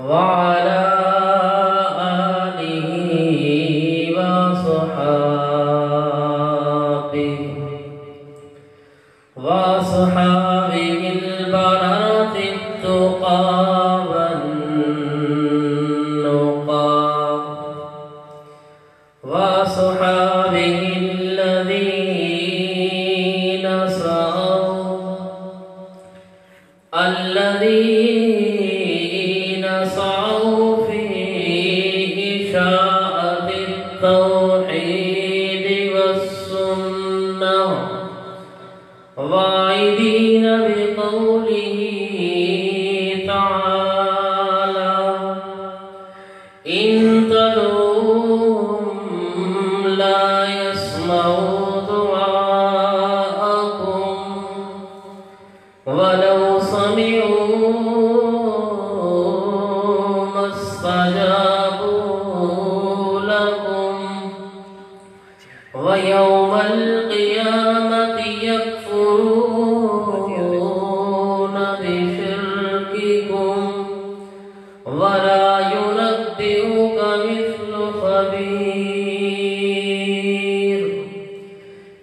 وعلى آله وصحابه البررة التقى والنقى وصحابه الذين سعوا في إشاعة التوحيد والسنة واعدين بقوله تعالى إن تدعوهم لا يسمعوا دعاءكم ولو سمعوا ما استجابوا لكم ويوم القيامة يكفرون بشرككم ولا ينبئك مثل خبير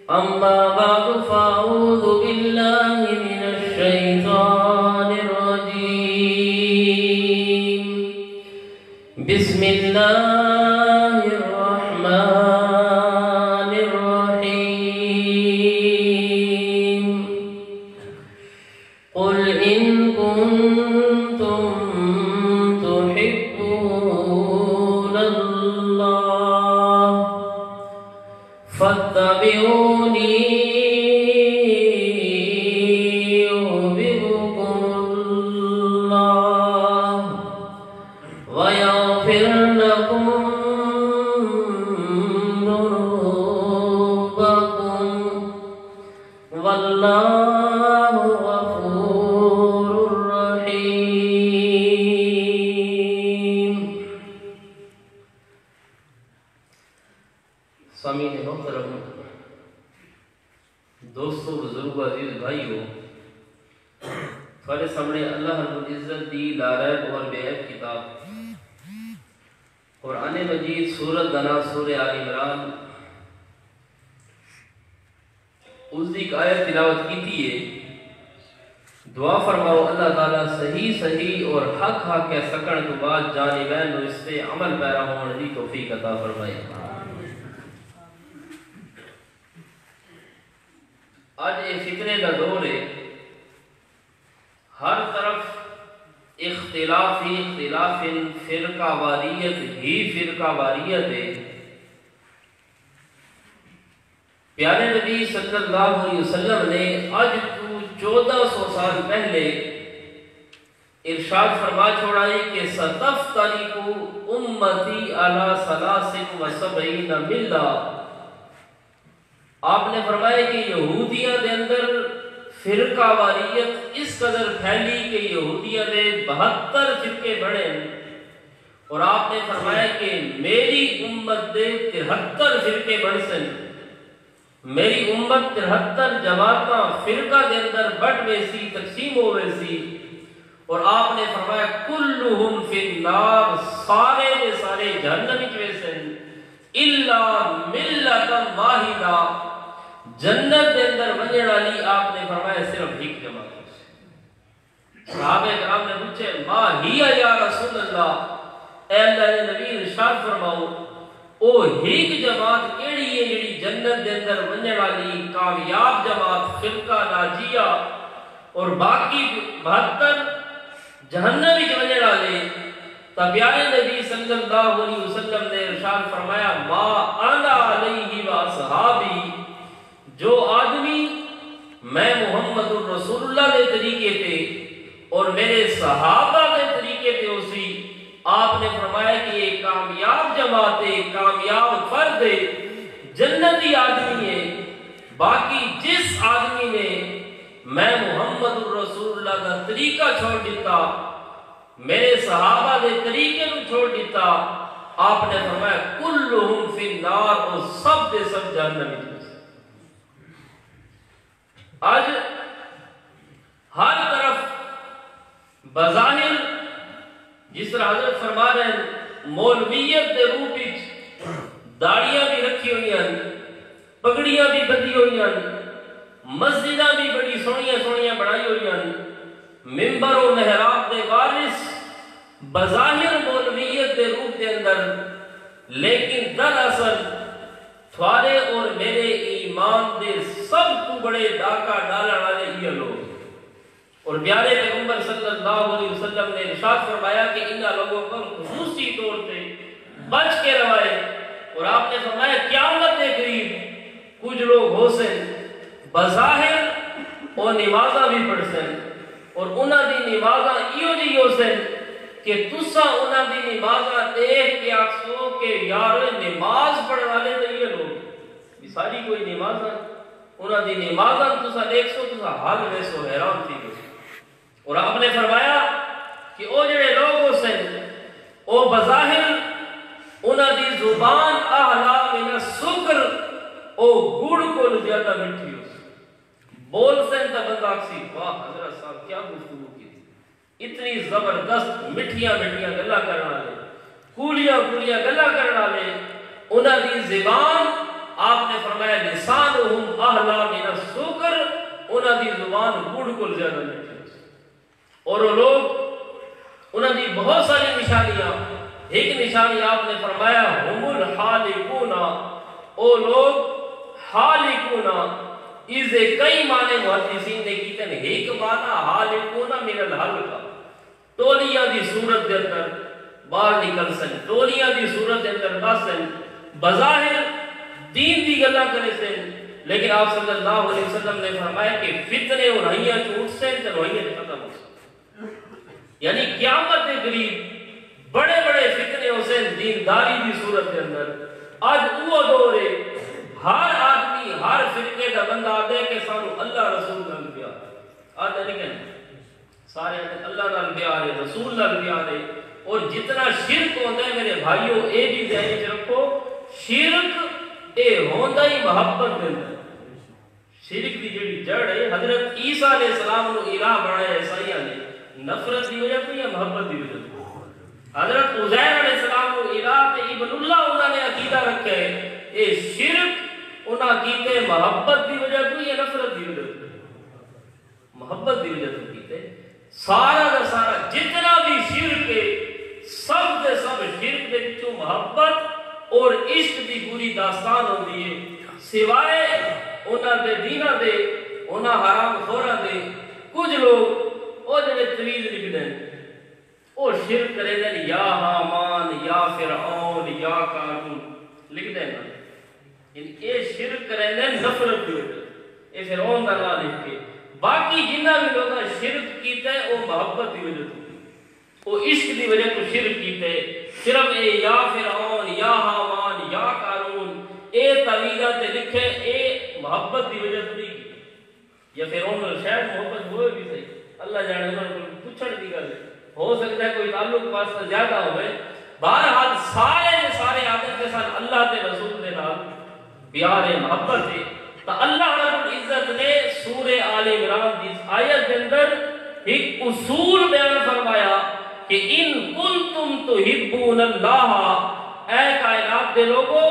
أما بعد فأعوذ بالله من الشيطان الرجيم بسم الله الرحمن الرحيم قل إن كنتم تحبون الله فاتبعوني يحببكم الله ويغفر لكم ذنوبكم والله غفور رحيم. سامعین محترم، دوستو، بزرگو، عزیز بھائیو، تھوڑے سامنے اللہ رب العزت دی لاریب اور بے عیب کتاب قرآن مجید سورت دنا سورہ آل عمران اس دی آیت تلاوت کی تھی ہے. دعا فرماؤ اللہ تعالیٰ صحیح صحیح اور حق حق کے سکن تو بعد جانبین و اس پہ عمل پیرا ہونے دی توفیق عطا فرمائے. آج یہ فکرے کا دور ہے، ہر طرف اختلاف فرقہ واریت ہی فرقہ واریت ہے. پیارے نبی صلی اللہ علیہ وسلم نے آج تو 1400 سال پہلے ارشاد فرما چھوڑا ہے کہ ستفترق امتی علی 73 ملہ. آپ نے فرمایا کہ یہودیہ دے اندر فرقہ واریت اس قدر پھیلی کہ یہودیہ دے 72 فرقے بڑھے، اور آپ نے فرمایا کہ میری امت دے 73 فرقے بڑھ سن. میری امت 73 جماعتاں فرقہ دے اندر بٹ ویسی تقسیم ہو ویسی، اور آپ نے فرمایا کلہم فی النار، سارے دے سارے جہنم وچ ویسن الا ملۃ واحدہ، جنت دے اندر ونجن والی آپ نے فرمایا صرف ایک جماعت. صحابہ کرام نے پوچھے ما ہی یا رسول اللہ، اے اللہ کے نبی ارشاد فرماؤ او ایک جماعت کیڑی ہے جڑی جنت دے اندر ونجن والی کامیاب جماعت فرقہ ناجیہ، اور باقی 72 جہنم وچ ونجن والے؟ تب پیارے نبی صلی اللہ علیہ وسلم نے ارشاد فرمایا ما انا علیہ و اصحابی، جو آدمی میں محمد الرسول اللہ کے طریقے پہ اور میرے صحابہ کے طریقے پہ اسی، آپ نے فرمایا کہ یہ کامیاب جماعت ہے، کامیاب فرد ہے، جنتی آدمی ہے. باقی جس آدمی نے میں محمد الرسول اللہ کا طریقہ چھوڑ دیتا، میرے صحابہ دے طریقے کو چھوڑ دیتا، آپ نے فرمایا کلہم فی النار، اور سب دے سب جہنم میں. آج بظاہر جس طرح حضرت فرما رہے ہیں مولویت دے روپ وچ داڑیاں بھی رکھی ہوئی ہیں، پگڑیاں بھی بندھی ہوئی ہیں، مسجداں بھی بڑی سونیاں سونیاں بنائی ہوئی ہیں، ممبر و محراب دے وارث بظاہر مولویت دے روپ دے اندر، لیکن دراصل تھوڑے اور میرے ایمان دے سب تو بڑے ڈاکہ ڈالن والے یہ لوگ، اور پیارے پیغمبر صلی اللہ علیہ وسلم نے ارشاد فرمایا کہ ان لوگوں پر خصوصی طور سے بچ کے روائے، اور آپ نے فرمایا قیامت کے قریب کچھ لوگ ہو سن بظاہر اور نمازاں بھی پڑھ سن، اور انہاں دی نمازاں ایو جی ہو سن کہ تسا انہاں دی نمازاں دیکھ کے آکسو کہ یار نماز پڑھ والے تو یہ لوگ ساری کوئی نمازاں انہاں دی نمازاں تسا دیکھ سو تسا حال ویسو حیران تھی گئے، اور آپ نے فرمایا کہ او جڑے لوگ ہو سن او بظاہر انہاں دی زبان اعلی من السکر او گڑ کو زیادہ میٹھی ہو سن، بول سن تا بندہ اکسی واہ حضرت صاحب کیا گفتگو کی تھی، اتنی زبردست مٹھیاں مٹھیاں گلاں کرنا لے، کولیاں کولیاں گلاں کرنا لے، انہاں دی زبان آپ نے فرمایا لسانہم اعلی من السکر، انہاں دی زبان گڑ کو زیادہ میٹھی ہو سن، اور وہ لوگ انہاں دی بہت ساری نشانیاں، ایک نشانی آپ نے فرمایا ہم الحالکون، او لوگ حالکون، اسے کئی معنی محدثین نے کیتے ہیں، ایک معنی حالکون من الحلقہ، ٹولیاں دی صورت دے اندر باہر نکل سن، ٹولیاں دی صورت دے اندر بس سن، بظاہر دین دی گلاں کرے سن، لیکن آپ صلی اللہ علیہ وسلم نے فرمایا کہ فتنے اور ہیاں چھوٹ سن تے روئیاں ختم ہو سن، یعنی قیامت کے قریب بڑے بڑے فتنے ہو سن دینداری دی صورت کے اندر، آج وہ دور ہے ہر آدمی ہر فرقے کا بندہ آدھے کہ سانو اللہ رسول نال پیار آدھے نہیں کہنا، سارے اللہ نال پیار ہے، رسول نال پیار ہے، اور جتنا شرک ہوتا ہے میرے بھائیوں اے بھی ذہن وچ رکھو، شرک اے ہوندا ہی محبت دے اندر، شرک دی جڑی جڑ ہے حضرت عیسیٰ علیہ السلام نو الہ بنایا عیسائیاں نے نفرت دی وجہ تو یا محبت دی وجہ تو، حضرت عزیر علیہ السلام کو الہ تے ابن اللہ انہوں نے عقیدہ رکھا ہے، اے شرک انہاں کیتے محبت دی وجہ تو یا نفرت دی وجہ تو، محبت دی وجہ تو کیتے، سارا دا سارا جتنا بھی شرک ہے سب دے سب شرک دے وچوں محبت اور عشق دی پوری داستان ہوندی ہے، سوائے انہاں دے دیناں دے انہاں حرام خوراں دے کچھ لوگ او جڑے تویز لکھدے ہیں او شرک کرے دیں یا حامان یا فرعون یا قارون لکھ دیں نا، یعنی اے شرک کرے دیں نفرت کی وجہ، اے فرعون کا نام لکھ کے، باقی جنہ بھی لوگا شرک کیتے ہیں او محبت دی وجہ تو، او عشق دی وجہ تو شرک کیتے، صرف اے یا فرعون یا حامان یا قارون اے تویزہ تے لکھے اے محبت دی وجہ تو نہیں کی، یا فرعون اور شاید محبت ہوئے بھی صحیح، اللہ جانے انہوں نے پوچھنے دی گل ہو سکتا ہے کوئی تعلق واسطہ زیادہ ہوئے، بہرحال سارے آدم کے ساتھ اللہ کے رسول کے نام پیار محبت ہے، تو اللہ رب العزت نے سورہ آل عمران کی آیت کے اندر ایک اصول بیان فرمایا کہ ان کنتم تحبون اللہ، اے کائنات کے لوگوں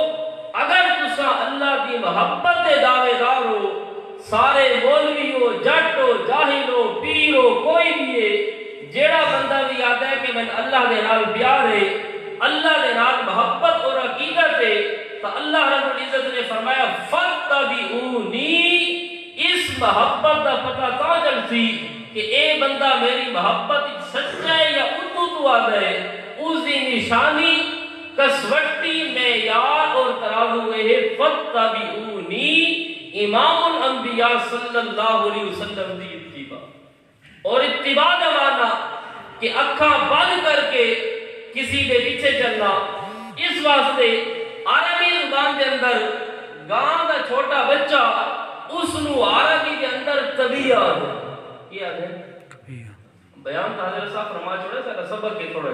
اگر تسا اللہ کی محبت کے دعوے دار ہو، سارے مولوی ہو جٹ ہو جاہل ہو پیر ہو کوئی بھی ہے، جیڑا بندہ بھی آتا ہے کہ میں اللہ دے نال پیار ہے، اللہ دے نال محبت اور عقیدت ہے، تو اللہ رب العزت نے فرمایا فَاتَّبِعُونِی، اس محبت دا پتہ کہاں چلتی کہ اے بندہ میری محبت سچا ہے یا اردو تو آتا ہے، اس دی نشانی کسوٹی معیار اور ترازو میں ہے فَاتَّبِعُونِی، امام الانبیاء صلی اللہ علیہ وسلم دی اتباع، اور اتباع کا معنی کہ اکھاں بند کر کے کسی کے پیچھے چلنا، اس واسطے عربی زبان کے اندر گاں کا چھوٹا بچہ اس نو عربی کے اندر طبیعہ کیا ہے، بیان تھا حضرت صاحب فرما چھوڑے سا سبق کے تھوڑا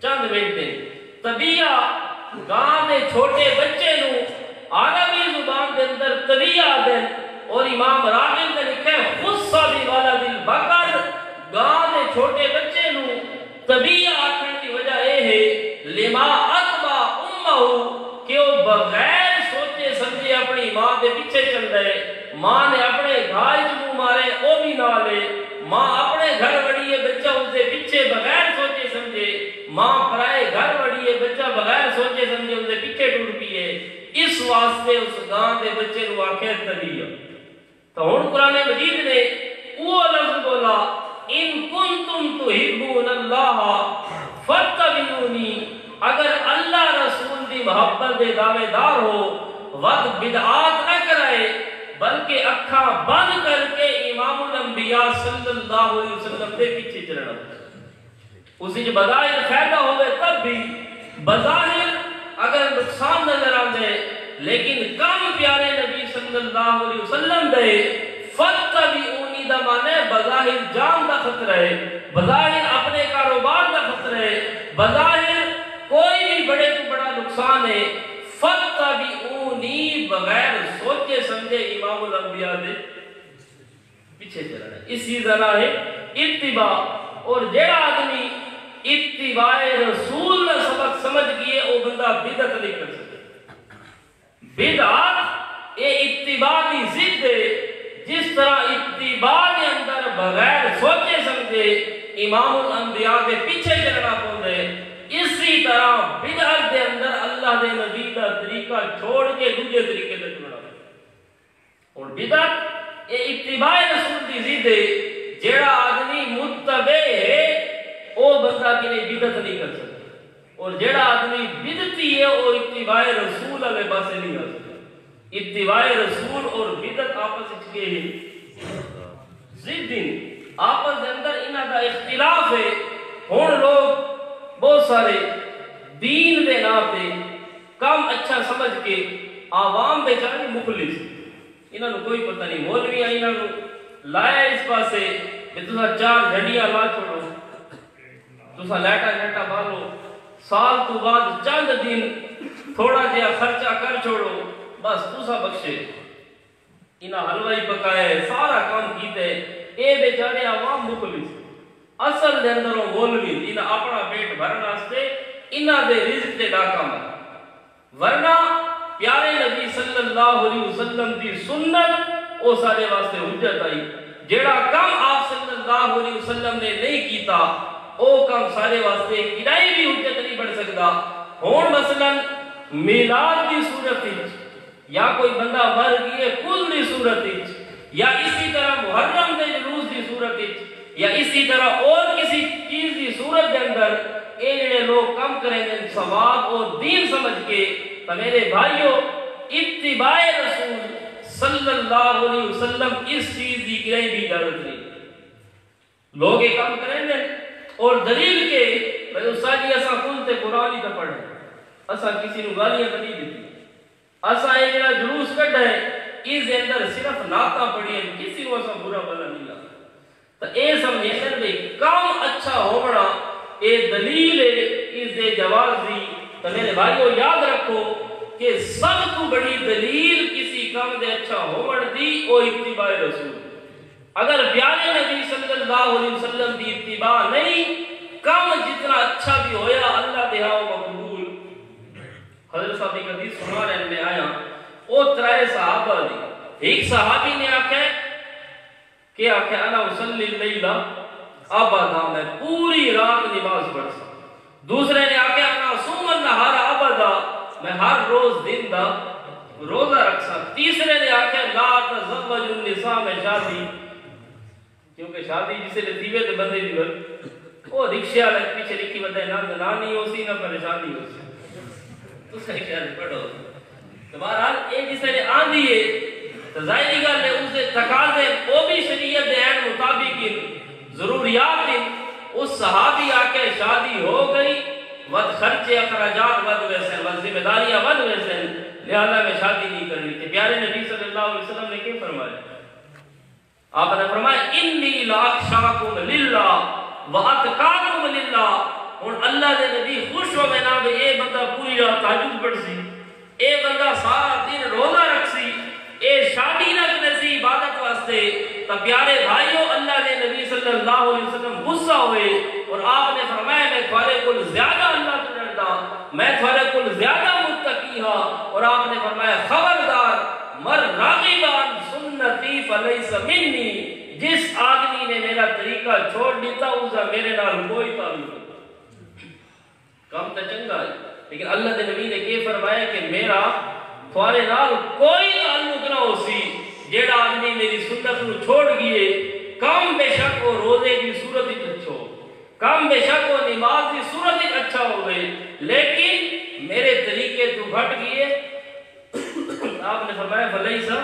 چند منٹ دیں، طبیعہ گاں کے چھوٹے بچے نو عربی زبان کے اندر طبیعہ دیں، اور امام راغب نے لکھا ہے خصہ بھی والا دل بکر، گاں دے چھوٹے دے، ماں نے اپنے گھائی منہ مارے وہ بھی نہ لے، ماں اپنے گھر وڑیے بچہ اسے پیچھے بغیر سوچے سمجھے، ماں پرائے گھر وڑیے بچہ بغیر سوچے سمجھے اسے پیچھے ٹور پیے، اس واسطے اس گاں دے بچے نو آکھے تلیہ۔ تو ہن قرآن مجید نے وہ لفظ بولا ان کنتم تحبون اللہ فاتبعونی، اگر اللہ رسول دی محبت دے دعوے دار ہو وقت بدعات نہ کرائے بلکہ اکھاں بند کر کے امام الانبیاء صلی اللہ علیہ وسلم دے پیچھے چلنا، اسی جو بظاہر فائدہ ہوئے تب بھی بظاہر اگر نقصان نظر آندے لیکن کم پیارے نبی صلی اللہ علیہ وسلم دے فاتبعونی دا مانے بظاہر جان دا خطرہ ہے، بظاہر اپنے کاروبار دا خطرہ ہے، بظاہر کوئی بھی بڑے تو بڑا نقصان ہے، فاتبعونی بغیر سوچے سمجھے امام الانبیاء دے پیچھے چلنا ہے، اسی طرح ہے اتباع۔ اور جڑا آدمی اتباع رسول کا سبق سمجھ گئے وہ بندہ بدعت نہیں کر سکتا۔ بدعت یہ اتباع کی ضد ہے، جس طرح اتباع کے اندر بغیر سوچے سمجھے امام الانبیاء کے پیچھے چلنا پڑتا ہے، اسی طرح بدعت کے اندر اللہ دے نبی کا طریقہ چھوڑ کے دوسرے طریقے سے چلنا پڑتا ہے۔ اور بدعت یہ اتباع رسول کی ضد ہے، جڑا آدمی متبع ہے وہ بندہ کی نہیں بدعت نہیں کر سکتا، اور جڑا آدمی بدعتی ہے وہ اتباع رسول والے پاسے نہیں آ سکتا۔ اتباع رسول اور بدعت آپس کے ضد ہیں، آپس کے اندر انہاں دا اختلاف ہے۔ ہن لوگ بہت سارے دین دے نام تے کم اچھا سمجھ کے عوام بیچارے مخلص، انہاں نو کوئی پتہ نہیں، مولوی انہاں نو لایا اس پاسے کہ تسا 4 جھڑیاں لا چھوڑو، تسا لیٹا لیٹا مارو، سال تو بعد چند دن تھوڑا جہا خرچہ کر چھوڑو، بس تسا بخشے، انہاں حلوائی پکائے سارا کام کیتے، اے بیچارے عوام مخلص، اصل دے اندر وہ مولوی انہاں اپنا پیٹ بھرن واسطے انہاں دے رزق تے ڈاکا مارا، ورنہ پیارے نبی صلی اللہ علیہ وسلم دی سنت وہ سارے واسطے حجت آئی، جیڑا کم آپ صلی اللہ علیہ وسلم نے نہیں کیتا او کم سارے واسطے کدائی بھی حجت نہیں بن سکتا۔ ہون مثلا میلاد کی صورت یا کوئی بندہ مر گئے کل دی صورت یا اسی طرح محرم دے جلوس دی صورت یا اسی طرح اور کسی چیز دی صورت کے اندر اے جڑے لوگ کم کریں گے ثواب اور دین سمجھ کے، تو میرے بھائیوں اتباع رسول صلی اللہ علیہ وسلم اس چیز دی گرہی بھی اجازت نہیں، لوگ یہ کام کریں گے اور دلیل کے بھائی استاد جی اسا کل تے قرآن ہی تے پڑھے، اسا کسی نو گالیاں نہیں دیتی، اسا یہ جڑا جلوس کڈا ہے اس دے اندر صرف نعتاں پڑھیں، کسی کو اسا برا بھلا نہیں لگا، تو اے سمجھیں بھائی کام اچھا ہونا اے دلیل ہے اس دے جواز دی۔ تو میرے بھائیو یاد رکھو کہ سب تو بڑی دلیل کسی کام دے اچھا ہونے دی وہ اتباع رسول، اگر پیارے نبی صلی اللہ علیہ وسلم دی اتباع نہیں، کم جتنا اچھا بھی ہویا اللہ دے ہاں مقبول۔ حضرت صاحب کی حدیث سنا رہے میں آیا، او 3 صحابہ دی، ایک صحابی نے آکھا کہ انا اصلی اللیل ابدا، میں پوری رات نماز پڑھ سکتا، دوسرے نے آکھا انا اصوم النہار ابدا، میں ہر روز دن دا روزہ رکھ سکتا، تیسرے نے آکھا لا تزوج النساء، میں شادی، کیونکہ شادی جسے لطیفے تے بندے دی گل وہ رکشے والے پیچھے لکھی بندے نہ زنانی ہو سی نہ پریشانی ہو سی، تو صحیح خیال پڑھو۔ تو بہرحال ایک جسے نے آندھی ہے تو ظاہری گل ہے اسے تقاضے وہ بھی شریعت دے عین مطابق ضروریات ہیں۔ اس صحابی آ کے شادی ہو گئی، ود خرچے اخراجات ود ویسے ود ذمہ داریاں ود ویسے، لہذا میں شادی نہیں کرنی تھی۔ پیارے نبی صلی اللہ علیہ وسلم نے کیا فرمایا؟ آپ نے فرمایا انی لاخشاکم للہ واتقاکم للہ۔ اور اللہ دے نبی خوش ہو میں نہ اے بندہ پوری رات تہجد پڑھ سی، اے بندہ سارا دن روزہ رکھ سی، اے شادی نہ کرسی عبادت واسطے۔ تو پیارے بھائیو اللہ دے نبی صلی اللہ علیہ وسلم غصہ ہوئے اور آپ نے فرمایا میں تھوڑے کو زیادہ اللہ تو ڈردا، میں تھوڑے کو زیادہ متقی ہاں، اور آپ نے فرمایا خبردار مر راغب عن سنتی فلیس منی، جس آدمی نے میرا طریقہ چھوڑ دیتا اسا میرے نال کوئی تعلق نہیں۔ کم تو چنگا ہے، لیکن اللہ دے نبی نے یہ فرمایا کہ میرا تھوڑے نال کوئی تعلق نہ ہو سی جیڑا آدمی میری سنت نو چھوڑ گئے، کم بے شک وہ روزے کی صورت ہی اچھا ہو، کم بے شک وہ نماز کی صورت ہی اچھا ہو گئے، لیکن میرے طریقے تو گھٹ گئے، آپ نے فرمایا فلیسا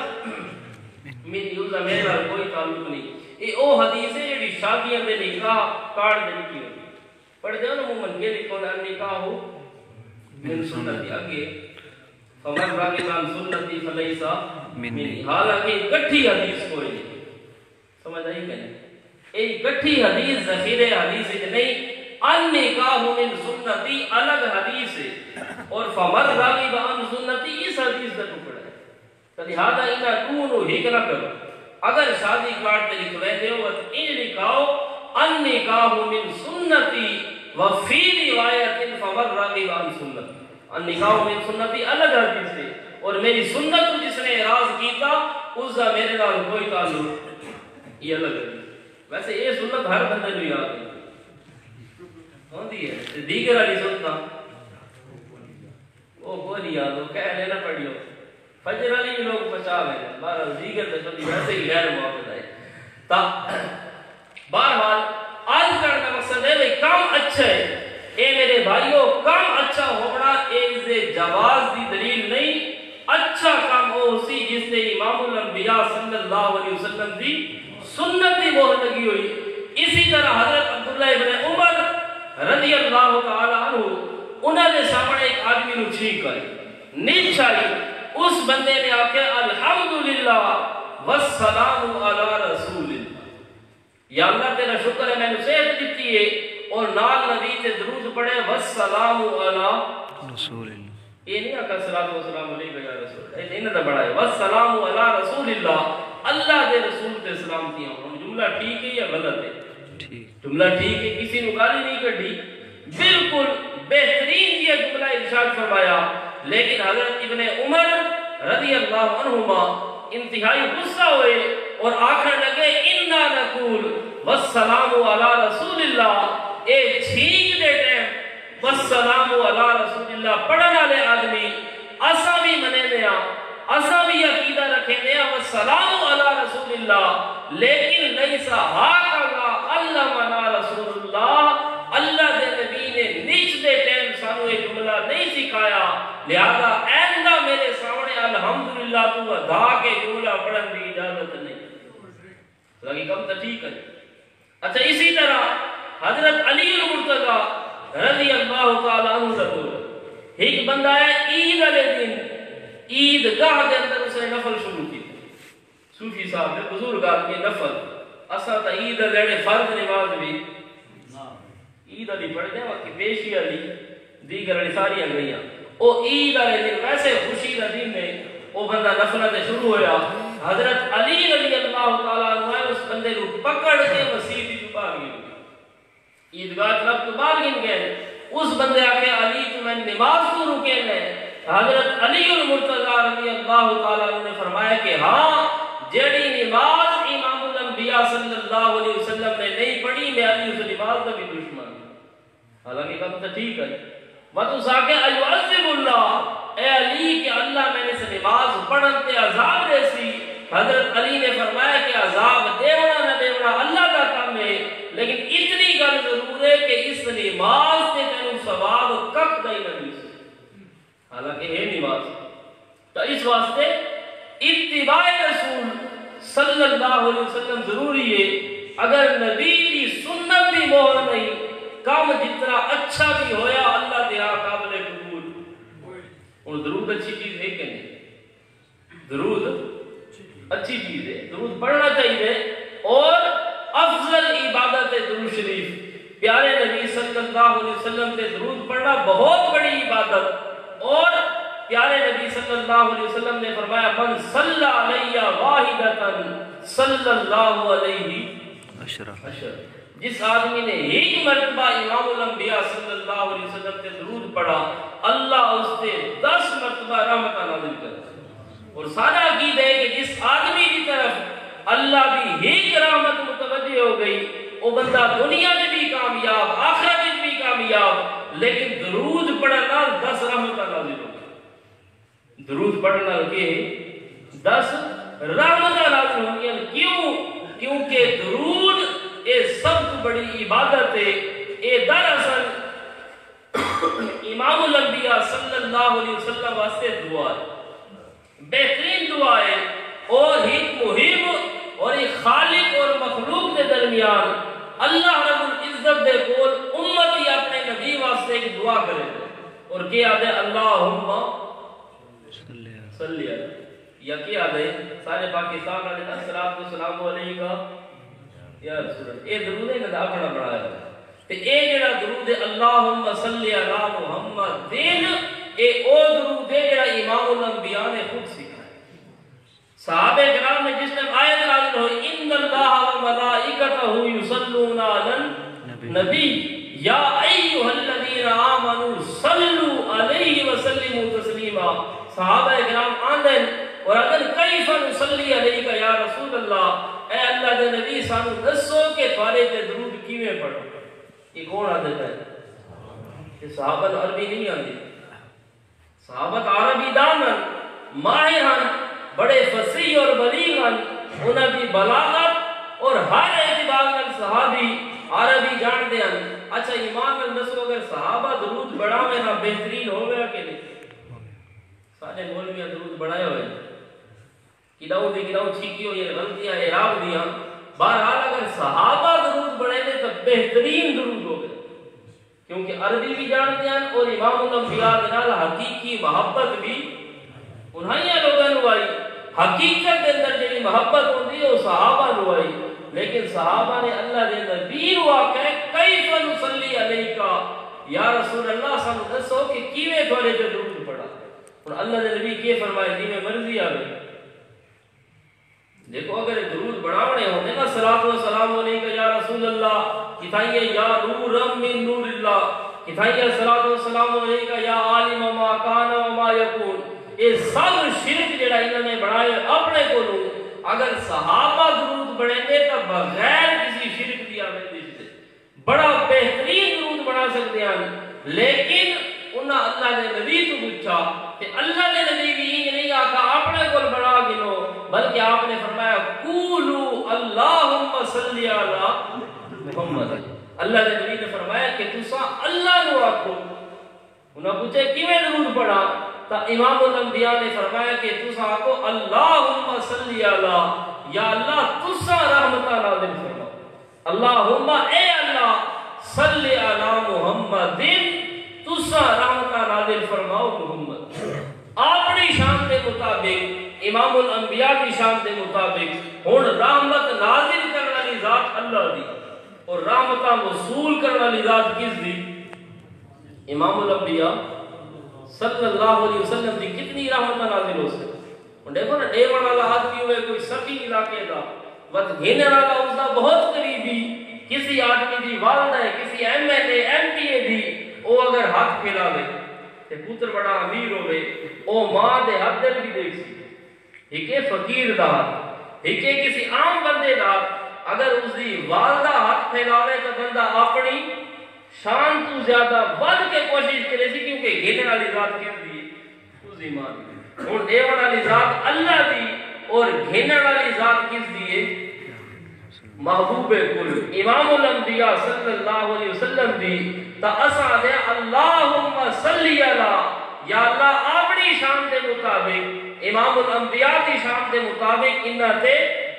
من یوزا، میرے نال کوئی تعلق نہیں۔ یہ او حدیث ہے جڑی شادیاں دے نکاح کارڈ دے لکھی ہوئی، پڑھ دیو نا مومن یہ لکھو نا نکاح ہو من سنتی، آگے فمن راغب عن سنتی فلیسا منی، حالانکہ گٹھی حدیث کوئی نہیں، سمجھ آئی کہ نہیں؟ ایک گٹھی حدیث ذخیرے حدیث نہیں، النکاح من سنتی الگ حدیث ہے، اور فمن راغب عن سنتی اس حدیث کا ٹکڑا ہے۔ تو لہذا انہاں تو ہک نہ کرو، اگر شادی کارڈ تے لکھوے دیو تو ان لکھاؤ النکاح من سنتی وفی روایت فمن راغب عن سنتی، النکاح من سنتی الگ حدیث ہے، اور میری سنت کو جس نے اعراض کیتا اس کا میرے نال کوئی تعلق، یہ الگ حدیث۔ ویسے یہ سنت ہر بندے کو یاد ہے ہوندی ہے، دیگر والی سنت وہ کوئی یاد ہو کہہ لینا پڑیو، فجر والی بھی لوگ بچا لیں، بہرحال دیگر تو سنتی ویسے ہی غیر موقع ہے۔ تا بہرحال آج کرنے کا مقصد ہے بھئی کام اچھا ہے، اے میرے بھائیوں کام اچھا ہونا ایک سے جواز دی دلیل نہیں، اچھا کام ہو سی جس نے امام الانبیاء صلی اللہ علیہ وسلم دی سنت دی مہر لگی ہوئی۔ اسی طرح حضرت عبداللہ ابن عمر رضی اللہ تعالی عنہ، انہوں نے سامنے ایک آدمی نو چھینک آئی، نیچ آئی، اس بندے نے آکے الحمدللہ والسلام علی رسول اللہ، یا اللہ تیرا شکر ہے میں نے صحت دیتی ہے، اور نال نبی تے درود پڑھے والسلام علی رسول اللہ، یہ نہیں آکا صلاۃ والسلام علیہ یا رسول اللہ، یہ نہیں بڑھا ہے والسلام علی رسول اللہ، اللہ دے رسول تے سلامتی ہوں۔ جملہ ٹھیک ہے یا غلط ہے؟ جملہ ٹھیک ہے، کسی نے گالی نہیں کڑھی، بالکل بہترین یہ جملہ ارشاد فرمایا، لیکن حضرت ابن عمر رضی اللہ عنہما انتہائی غصہ ہوئے اور آخر لگے انا نقول والسلام علی رسول اللہ، اے چھینک دے ٹیم والسلام علی رسول اللہ پڑھن والے آدمی اساں بھی منے دیا، اساں بھی عقیدہ رکھیں دیا والسلام علی رسول اللہ، لیکن لیسا ہاکذا علمنا رسول اللہ، اللہ دے نبی نے نیچ دے ٹیم سانو یہ جملہ نہیں سکھایا، لہذا آئندہ میرے سامنے الحمدللہ تو ادا کے جملہ پڑھن دی اجازت نہیں۔ لگی کم تو ٹھیک ہے۔ اچھا اسی طرح حضرت علی المرتضی رضی اللہ تعالیٰ عنہ سے ایک بندہ ہے عید علیہ دن عید گاہ دے اندر اس نے نفل شروع کی، صوفی صاحب نے بزرگ آدمی نفل، اسا تا عید علیہ فرض نماز بھی عید علی پڑھ دیں وقت پیشی علی دیگر علی ساری گئیاں، او عید علیہ دن ویسے خوشی کا دن میں وہ بندہ نفلت شروع ہویا، حضرت علی رضی اللہ تعالیٰ عنہ اس بندے کو پکڑ کے مسیح کی باہر گئے، عیدگاہ طرف تو باہر گئے، اس بندے آکے علی تمہیں نماز کو رکے لیں، حضرت علی المرتضی رضی اللہ تعالیٰ عنہ نے فرمایا کہ ہاں جیڑی نماز امام الانبیاء صلی اللہ علیہ وسلم نے نہیں پڑھی میں علی اس نماز کا بھی دشمن، حالانکہ کہا تو ٹھیک ہے، تو ساکے ایعذب اللہ، اے علی کہ اللہ میں نے سے نماز پڑھن تے عذاب دے سی، حضرت علی نے فرمایا کہ عذاب دیونا نہ دیونا اللہ کا کام ہے، لیکن اتنی گل ضرور ہے کہ اس نماز سے تینوں ثواب کب دائی نہ دی سی، حالانکہ ہے نماز۔ تو اس واسطے اتباع رسول صلی اللہ علیہ وسلم ضروری ہے، اگر نبی کی سنت بھی مہر نہیں، کام جتنا اچھا بھی ہویا اللہ دیا قابل قبول۔ اور درود اچھی چیز ہے کہ نہیں؟ درود اچھی چیز ہے، درود پڑھنا چاہیے، اور افضل عبادت ہے درود شریف، پیارے نبی صلی اللہ علیہ وسلم سے درود پڑھنا بہت بڑی عبادت، اور پیارے نبی صلی اللہ علیہ وسلم نے فرمایا من صلی علیہ واحدۃ صلی اللہ علیہ عشر، جس آدمی نے ایک مرتبہ امام الانبیاء صلی اللہ علیہ وسلم سے درود پڑھا اللہ اس سے 10 مرتبہ رحمت نازل کرتا ہے۔ اور سارا عقیدہ ہے کہ جس آدمی کی طرف اللہ کی ہی کرامت متوجہ ہو گئی وہ بندہ دنیا میں بھی کامیاب آخرت میں بھی کامیاب، لیکن درود پڑھنا 10 رحمت نازل ہو گئی۔ درود پڑھنا کے 10 رحمت نازل ہو گئی۔ کیوں؟ کیونکہ درود یہ سب سے بڑی عبادت ہے۔ یہ دراصل امام الانبیاء صلی اللہ علیہ وسلم واسطے دعا ہے، بہترین دعا ہے، اور ایک مہم اور ایک خالق اور مخلوق کے درمیان اللہ رب العزت دے کول امتی اپنے نبی واسطے ایک دعا کرے اور کیا دے اللہم صلی علیہ، یا کیا دے سارے پاکستان علیہ السلام علیکہ یا رسول اللہ، اے درود ہے نا اپنا بڑھایا ہے، تے اے جڑا درود ہے اللہم صلی علی محمد دین، اے او درود ہے جڑا امام الانبیاء نے خود سکھایا۔ صحابہ کرام نے جس نے آیت نازل ہوئی ان اللہ و ملائکتہ یصلون علی النبی یا ایھا الذین آمنوا صلوا علیہ وسلموا تسلیما، صحابہ کرام آندن اور اگر کیف نصلی علیک یا رسول اللہ، اے اللہ دے نبی سانو دسو کہ تھوڑے تے درود کیویں پڑھو۔ یہ کون عادت ہے؟ کہ صحابہ عربی نہیں آندی، صحابہ عربی دانن ماہر ہن، بڑے فصیح اور بلیغ ہن، انہاں دی بلاغت اور ہر اعتبار نال صحابی عربی جانتے ہیں۔ اچھا ایمان نال دسو اگر صحابہ درود بڑھاویں نہ بہترین ہو گیا کہ نہیں؟ سارے مولویاں درود بڑھائے ہوئے کداؤ دی کداؤ چھیکی ہوئی غلطیاں اعراب دیاں، بہرحال اگر صحابہ درود بڑھے نے تو بہترین درود ہو گئے، کیونکہ عربی بھی جانتے ہیں اور امام الانبیاء نال حقیقی محبت بھی انہاں لوگوں نے آئی، حقیقت کے اندر جڑی محبت ہوتی ہے وہ صحابہ نے آئی، لیکن صحابہ نے اللہ دے نبی کو آکے کیف نصلی علیکہ یا رسول اللہ صلی اللہ علیہ وسلم کہ کیویں تھوڑے تے درود پڑھا، اور اللہ دے نبی کی فرمائے جی میں مرضی آ گئی۔ دیکھو اگر درود بڑھاونے ہوتے نا صلاۃ و سلام علیکہ یا رسول اللہ، کتائیے یا نور من نور اللہ، کتائیے صلاۃ و سلام علیکہ یا عالم ما کان و ما یکون، یہ سب شرک جڑا انہوں نے بڑھائے اپنے کو لوں، اگر صحابہ درود بڑھیں گے تو بغیر کسی شرک دیا میں بڑا بہترین درود بڑھا سکتے ہیں، لیکن انہاں اللہ نے نبی تو پوچھا کہ اللہ نے نبی بھی یہ نہیں آکا اپنے کو بڑھا گنو، بلکہ آپ نے فرمایا قولوا اللہم صلی علی محمد، اللہ نے نبی نے فرمایا کہ تسا اللہ نو آکھو، انہاں پوچھے کیویں درود پڑھا، تا امام الانبیاء نے فرمایا کہ تسا آکھو اللہم صلی علی، یا اللہ تسا رحمت نازل فرما، اللہم اے اللہ صلی علی محمد، تسا رحمت نازل فرماؤ محمد، اپنی شان کے مطابق امام الانبیاء کی شان کے مطابق ہن رحمت نازل کرنے والی ذات اللہ دی اور رحمت وصول کرنے والی ذات کس دی؟ امام الانبیاء صلی اللہ علیہ وسلم دی کتنی رحمت نازل ہو سکتی؟ دیکھو نا ڈیوڑ والا آدمی ہوئے کوئی سخی علاقے دا وقت گھینے والا اس دا بہت قریبی کسی آدمی دی والدہ ہے کسی M L A M P A دی، وہ اگر ہاتھ پھیلا دے تے پتر بڑا امیر ہوئے او ماں دے ہاتھ دل بھی دیکھ سی، ایک فقیر دا ایک کسی عام بندے دا، اگر اس دی والدہ ہاتھ پھیلاوے تو بندہ اپنی شان تو زیادہ بڑھ کے کوشش کرے سی، کیونکہ گھینے والی ذات کس دی اس دی ماں دی، اور دیوان والی ذات اللہ دی اور گھینے والی ذات کس دی محبوب کل امام الانبیاء صلی اللہ علیہ وسلم دی، تا اسا دے اللہم صلی علی، یا اللہ اپنی شان دے مطابق امام الانبیاء دی شان دے مطابق انہاں تے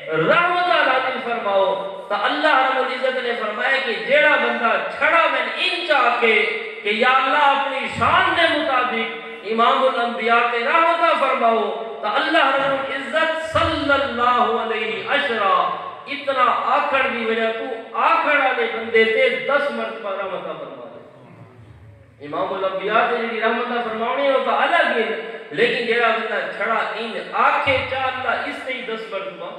رحمت نازل فرماؤ، تا اللہ رب العزت نے فرمایا کہ جیڑا بندہ چھڑا میں ان چاہ کے کہ یا اللہ اپنی شان دے مطابق امام الانبیاء تے رحمت فرماؤ، تا اللہ رب العزت صلی اللہ علیہ اشرا اتنا آکھڑ دی وجہ تو آکھڑ والے بندے تے 10 مرتبہ رحمت فرما دے۔ امام الانبیاء تے جی رحمت فرماؤنی ہو تو الگ ہے، لیکن جیڑا بندہ چھڑا ان آکھے چاہ اللہ اس سے ہی 10 مرتبہ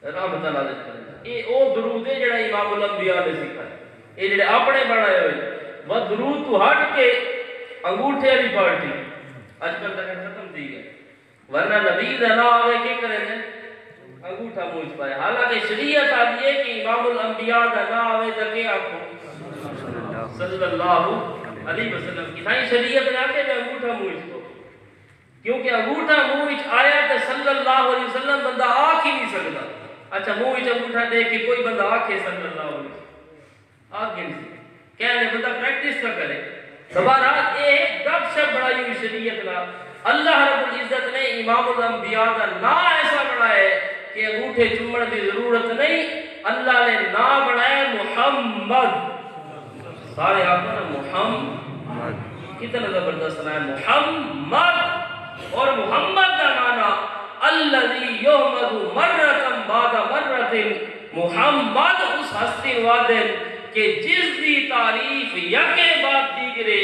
رحمت نازل کرے، اے او درود ہے جڑا امام الانبیاء نے سکھایا، اے جڑے اپنے بنائے ہوئے وہ درود تو ہٹ کے انگوٹھے والی پارٹی اج کل تک ختم تھی گئے، ورنہ نبی دا نہ آوے کی کریں گے انگوٹھا منہ پائے. حالانکہ شریعت آتی ہے کہ امام الانبیاء دا نہ آوے تا کہ آکھو صلی اللہ علیہ وسلم کی تھائی شریعت نے آکے میں انگوٹھا منہ کو، کیونکہ انگوٹھا منہ آیا تو صلی اللہ علیہ وسلم بندہ آکھ ہی نہیں سکتا. اچھا منہ انگوٹھا دے کہ کوئی بندہ آکھے صلی اللہ علیہ وسلم آکھ نہیں کہنے بندہ پریکٹس کا کرے. دوبارہ ایک گپ شپ بڑھائی ہوئی شریعت نا. اللہ رب العزت نے امام الانبیاء کا نا ایسا بڑھائے کہ انگوٹھے چومن کی ضرورت نہیں. اللہ نے نا بڑھایا محمد. سارے آپ نا محمد کتنا زبردست نا ہے محمد. اور محمد کا معنی الذی یحمد مرۃ بعد مرۃ. محمد اس ہستی وادن کہ جس دی تعریف یکے بعد دیگرے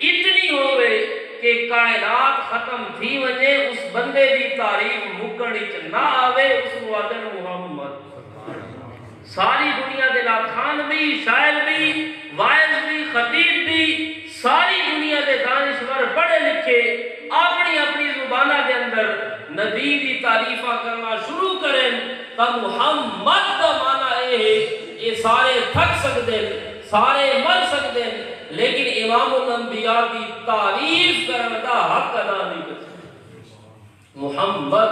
اتنی ہوئے کہ کائنات ختم تھی وجے اس بندے دی تعریف مکڑی چ نہ آوے. اس وادن محمد. ساری دنیا دے لاکھان بھی، شاعر بھی، وائز بھی، خطیب بھی، ساری دنیا دے دانشور پڑھے لکھے اپنی اپنی زبانہ دے اندر نبی دی تعریفہ کرنا شروع کریں تو محمد دا معنی ہے یہ سارے تھک سکتے ہیں، سارے مر سکتے ہیں، لیکن امام الانبیاء کی تعریف کرنے دا حق ادا نہیں کر سکتے. محمد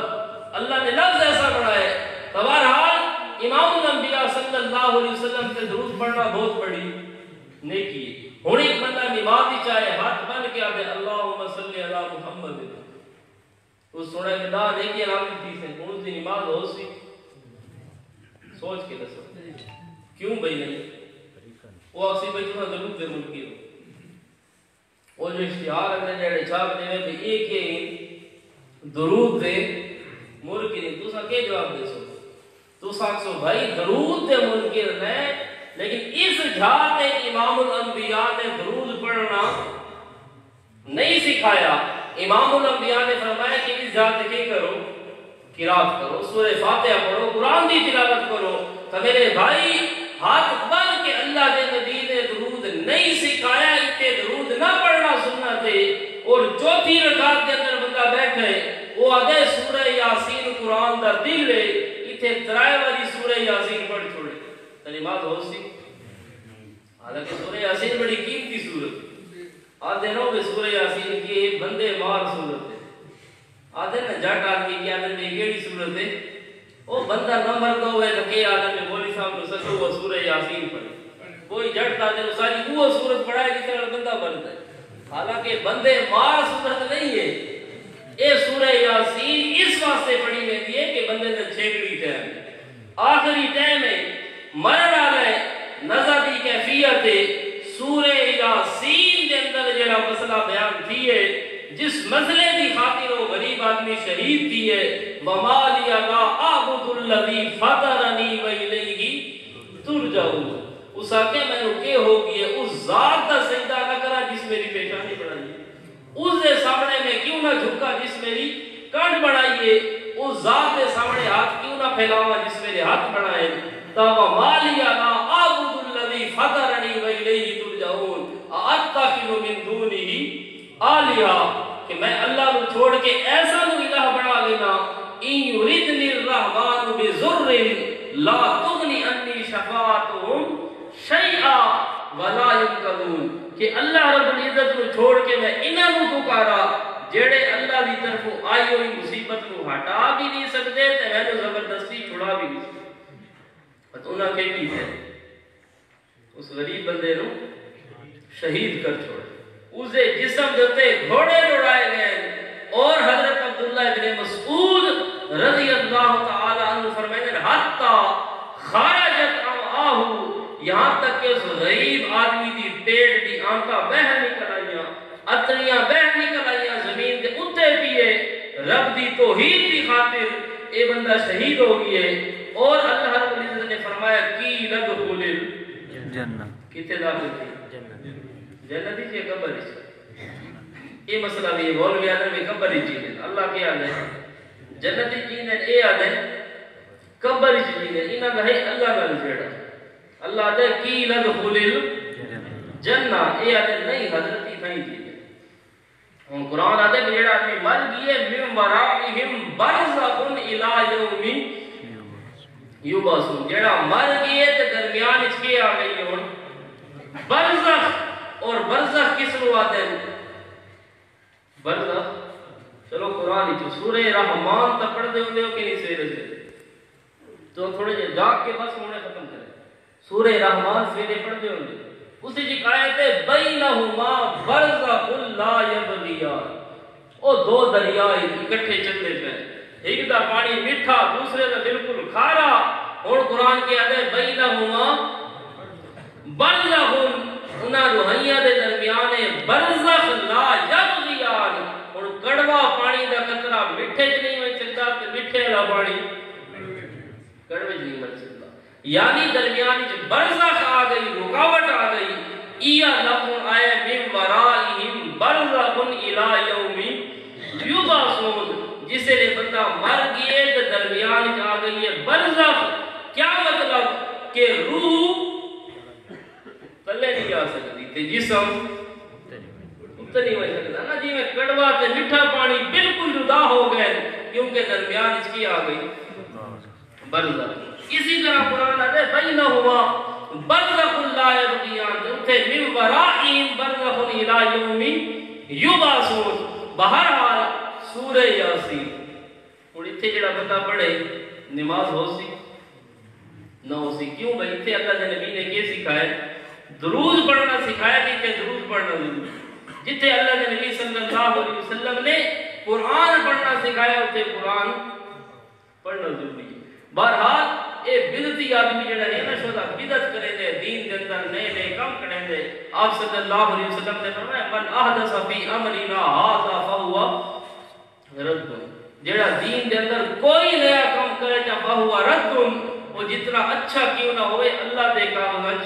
اللہ نے لفظ ایسا بڑھائے. بہرحال امام الانبیاء صلی اللہ علیہ وسلم سے درود پڑھنا بہت بڑی نیکی ہے. ہن ایک بندہ نماز ہی چاہے ہاتھ بن کے آدھے اللہم صلی علی محمد تو سنے کہ دا نیکی علامت تھی سے کون سی نماز ہو سی سوچ کے دسو کیوں بھئی نہیں وہ اسی بھئی تمہیں درود دے ملکی ہو. وہ جو اشتہار اگر جڑے چھاپ دے میں ایک ہی درود دے ملکی نہیں تو سا کے جواب دے سو تو ساکسو بھائی درود دے منکر نے، لیکن اس جھاتے امام الانبیاء نے درود پڑھنا نہیں سکھایا. امام الانبیاء نے فرمایا کہ اس جھاتے کے کرو قرات کرو، سورہ فاتحہ پڑھو، قرآن دی تلاوت کرو. تو میرے بھائی ہاتھ بن کے اللہ کے نبی نے درود نہیں سکھایا. اتنے درود نہ پڑھنا سننا تھے. اور چوتھی رکعت کے اندر بندہ بیٹھے وہ آگے سورہ یاسین قرآن دا دل ہے اتنے ترائے والی سورہ یاسین پڑھ چھوڑے نماز ہو سی. حالانکہ سورہ یاسین بڑی قیمتی سورت ہے. آدھے نو کہ سورہ یاسین کی ایک بندے مار سورت ہے. آدھے نا جٹ آدمی کی آدھے میں کیڑی سورت ہے وہ بندہ نہ مرد ہوئے تو کہ آدھے میں بولی صاحب نے سکو وہ سورہ یاسین پڑھے. کوئی جٹ آدھے وہ ساری وہ سورت پڑھائے جس طرح بندہ مرد ہے. حالانکہ بندے مار سورت نہیں ہے. اے سورہ یاسین اس واسطے پڑھی میں دیئے کہ بندے نے چھیکڑی ٹائم آخری ٹائم ہے مرن آگئے نظر دی کیفیت ہے. سورہ یاسین کے اندر جڑا مسئلہ بیان تھی ہے جس مسئلے کی خاطر وہ غریب آدمی شہید تھی ہے وَمَا لِيَ لَا أَعْبُدُ الَّذِي فَطَرَنِي وَإِلَيْهِ تُرْجَعُونَ. اس آگے میں نے کہ ہوگی ہے اس ذات کا سجدہ نہ کرا جس میری پیشانی بڑھائی ہے، اس دے سامنے میں کیوں نہ جھکا جس میری کانڈ بڑھائیے، اس ذات دے سامنے ہاتھ کیوں نہ پھیلاوا جس میرے ہاتھ بڑھائے. وَمَا لِيَ لَا أَعْبُدُ الَّذِي فَطَرَنِي وَإِلَيْهِ تُرْجَعُونَ أَأَتَّخِذُ مِن دُونِهِ آلِهَةً کہ میں اللہ کو چھوڑ کے ایسا نو الہ بنا لینا ان یریدنی الرحمن بضر لا تغنی عنی شفاعتهم شیئا ولا ينقذون کہ اللہ رب العزت کو چھوڑ کے میں انہاں نو پکارا جڑے اللہ دی طرف آئی ہوئی مصیبت کو ہٹا بھی نہیں سکتے تے میں زبردستی چھڑا بھی نہیں سکتے. تو انہاں کے کی ہے اس غریب بندے نو شہید کر چھوڑے. اسے جسم دیتے گھوڑے دوڑائے گئے. اور حضرت عبداللہ ابن مسعود رضی اللہ تعالی عنہ فرمائے حتی خارجت آہو یہاں تک کہ اس غریب آدمی دی پیٹ دی آنکھا بہن نکل آئیاں اتنیاں بہن نکل آئیاں زمین دے اتے پیے رب دی توحید دی خاطر اے بندہ شہید ہو گئی ہے. اور اللہ رب العزت نے فرمایا کی لدخل الجنہ کتے داخل تھی جنتی چیئے قبر ہی یہ مسئلہ بھی ہے مولوی آدھر میں قبر ہی چیئے اللہ کیا آدھے جنتی چیئے اے آدھے قبر ہی چیئے انہاں گھے اللہ کا لجھڑا اللہ آدھے کی لدخل الجنہ اے آدھے نہیں حضرتی نہیں چیئے ہوں قرآن آتے کہ جڑا آدمی مر گئے من ورائہم برزخ الی یوم یبعثون، جڑا مر گئے تے درمیان وچ کے آ گئی ہن برزخ، اور برزخ کس نو آتے ہیں؟ برزخ چلو قرآن وچ سورہ رحمان تا پڑھ دے ہوندے ہو کہ نہیں سویرے سے تو تھوڑے جے جاگ کے بس ہونے ختم کرے سورہ رحمان سویرے پڑھ دے ہوندے اسی جی آیت ہے بینہما برزخ لا یبغیان، او دو دریا اکٹھے چلتے پے، ایک دا پانی میٹھا دوسرے دا بالکل کھارا، اور قرآن کے آدھے بینہما برزخ، انہاں روحیاں دے درمیان برزخ لا یبغیان، اور کڑوا پانی دا قطرہ میٹھے چ نہیں میں چلتا تے میٹھے والا پانی کڑوے چ نہیں میں چلتا، یعنی درمیان وچ برزخ آ گئی، رکاوٹ آ گئی، ایا لفظ آیا من ورائہم برزخ الی یوم یبعثون، جس نے بندہ مر گئے تو درمیان وچ آ گئی ہے برزخ، کیا مطلب کہ روح تلے نہیں آ سکتی تے جسم اتر نہیں ہو سکتا نا، جی میں کڑوا تے میٹھا پانی بالکل جدا ہو گئے کیونکہ درمیان وچ کی آ گئی برزخ۔ اسی طرح قرآن آتے بینہما برزخ لا یبغیان، اتھے من ورائہم برزخ الی یوم یبعثون، بہرحال سورہ یاسین، اور اتھے جڑا بندہ پڑھے نماز ہو سی نہ ہو سی، کیوں بھائی اتھے اللہ کے نبی نے کیا سکھائے؟ درود پڑھنا سکھایا کہ اتھے درود پڑھنا ضروری، جتھے اللہ کے نبی صلی اللہ علیہ وسلم نے قرآن پڑھنا سکھایا اتھے قرآن پڑھنا ضروری ہے۔ بہرحال اے بدعتی آدمی جڑا ہے نا شودا بدعت کرے دے، دین دے اندر نئے نئے کام کرے دے، آپ صلی اللہ علیہ وسلم نے فرمایا من احدث فی امرنا ھذا فہو رد، جڑا دین دے اندر کوئی نیا کام کرے جا فہو رد، وہ جتنا اچھا کیوں نہ ہوئے اللہ دے کاغذ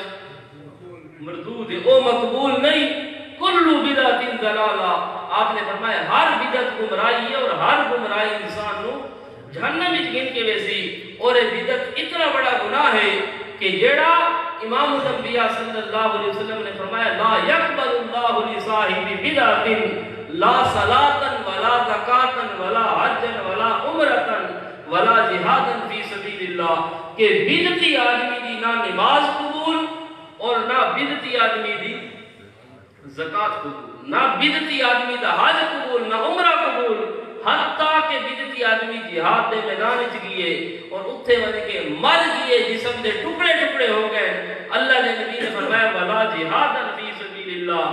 مردود ہے، وہ مقبول نہیں۔ کلو بدعت ضلالہ، آپ نے فرمایا ہر بدعت گمراہی ہے، اور ہر گمراہی انسان نو جہنم وچ گن کے ویسی، اور یہ بدعت اتنا بڑا گناہ ہے کہ جڑا امام الانبیاء صلی اللہ علیہ وسلم نے فرمایا لا یقبل اللہ لصاحب بدعت لا صلاۃ ولا زکاۃ ولا حج ولا عمرۃ ولا جہاد فی سبیل اللہ، کہ بدعتی آدمی دی نہ نماز قبول اور نہ بدعتی آدمی دی زکات قبول، نہ بدعتی آدمی دا حج قبول، نہ عمرہ قبول، حتیٰ کہ بدعتی آدمی جہاد دے میدان وچ گئے اور اتھے ون کے مر گئے، جسم دے ٹکڑے ٹکڑے ہو گئے، اللہ نے نبی نے فرمایا ولا جہاد فی سبیل اللہ،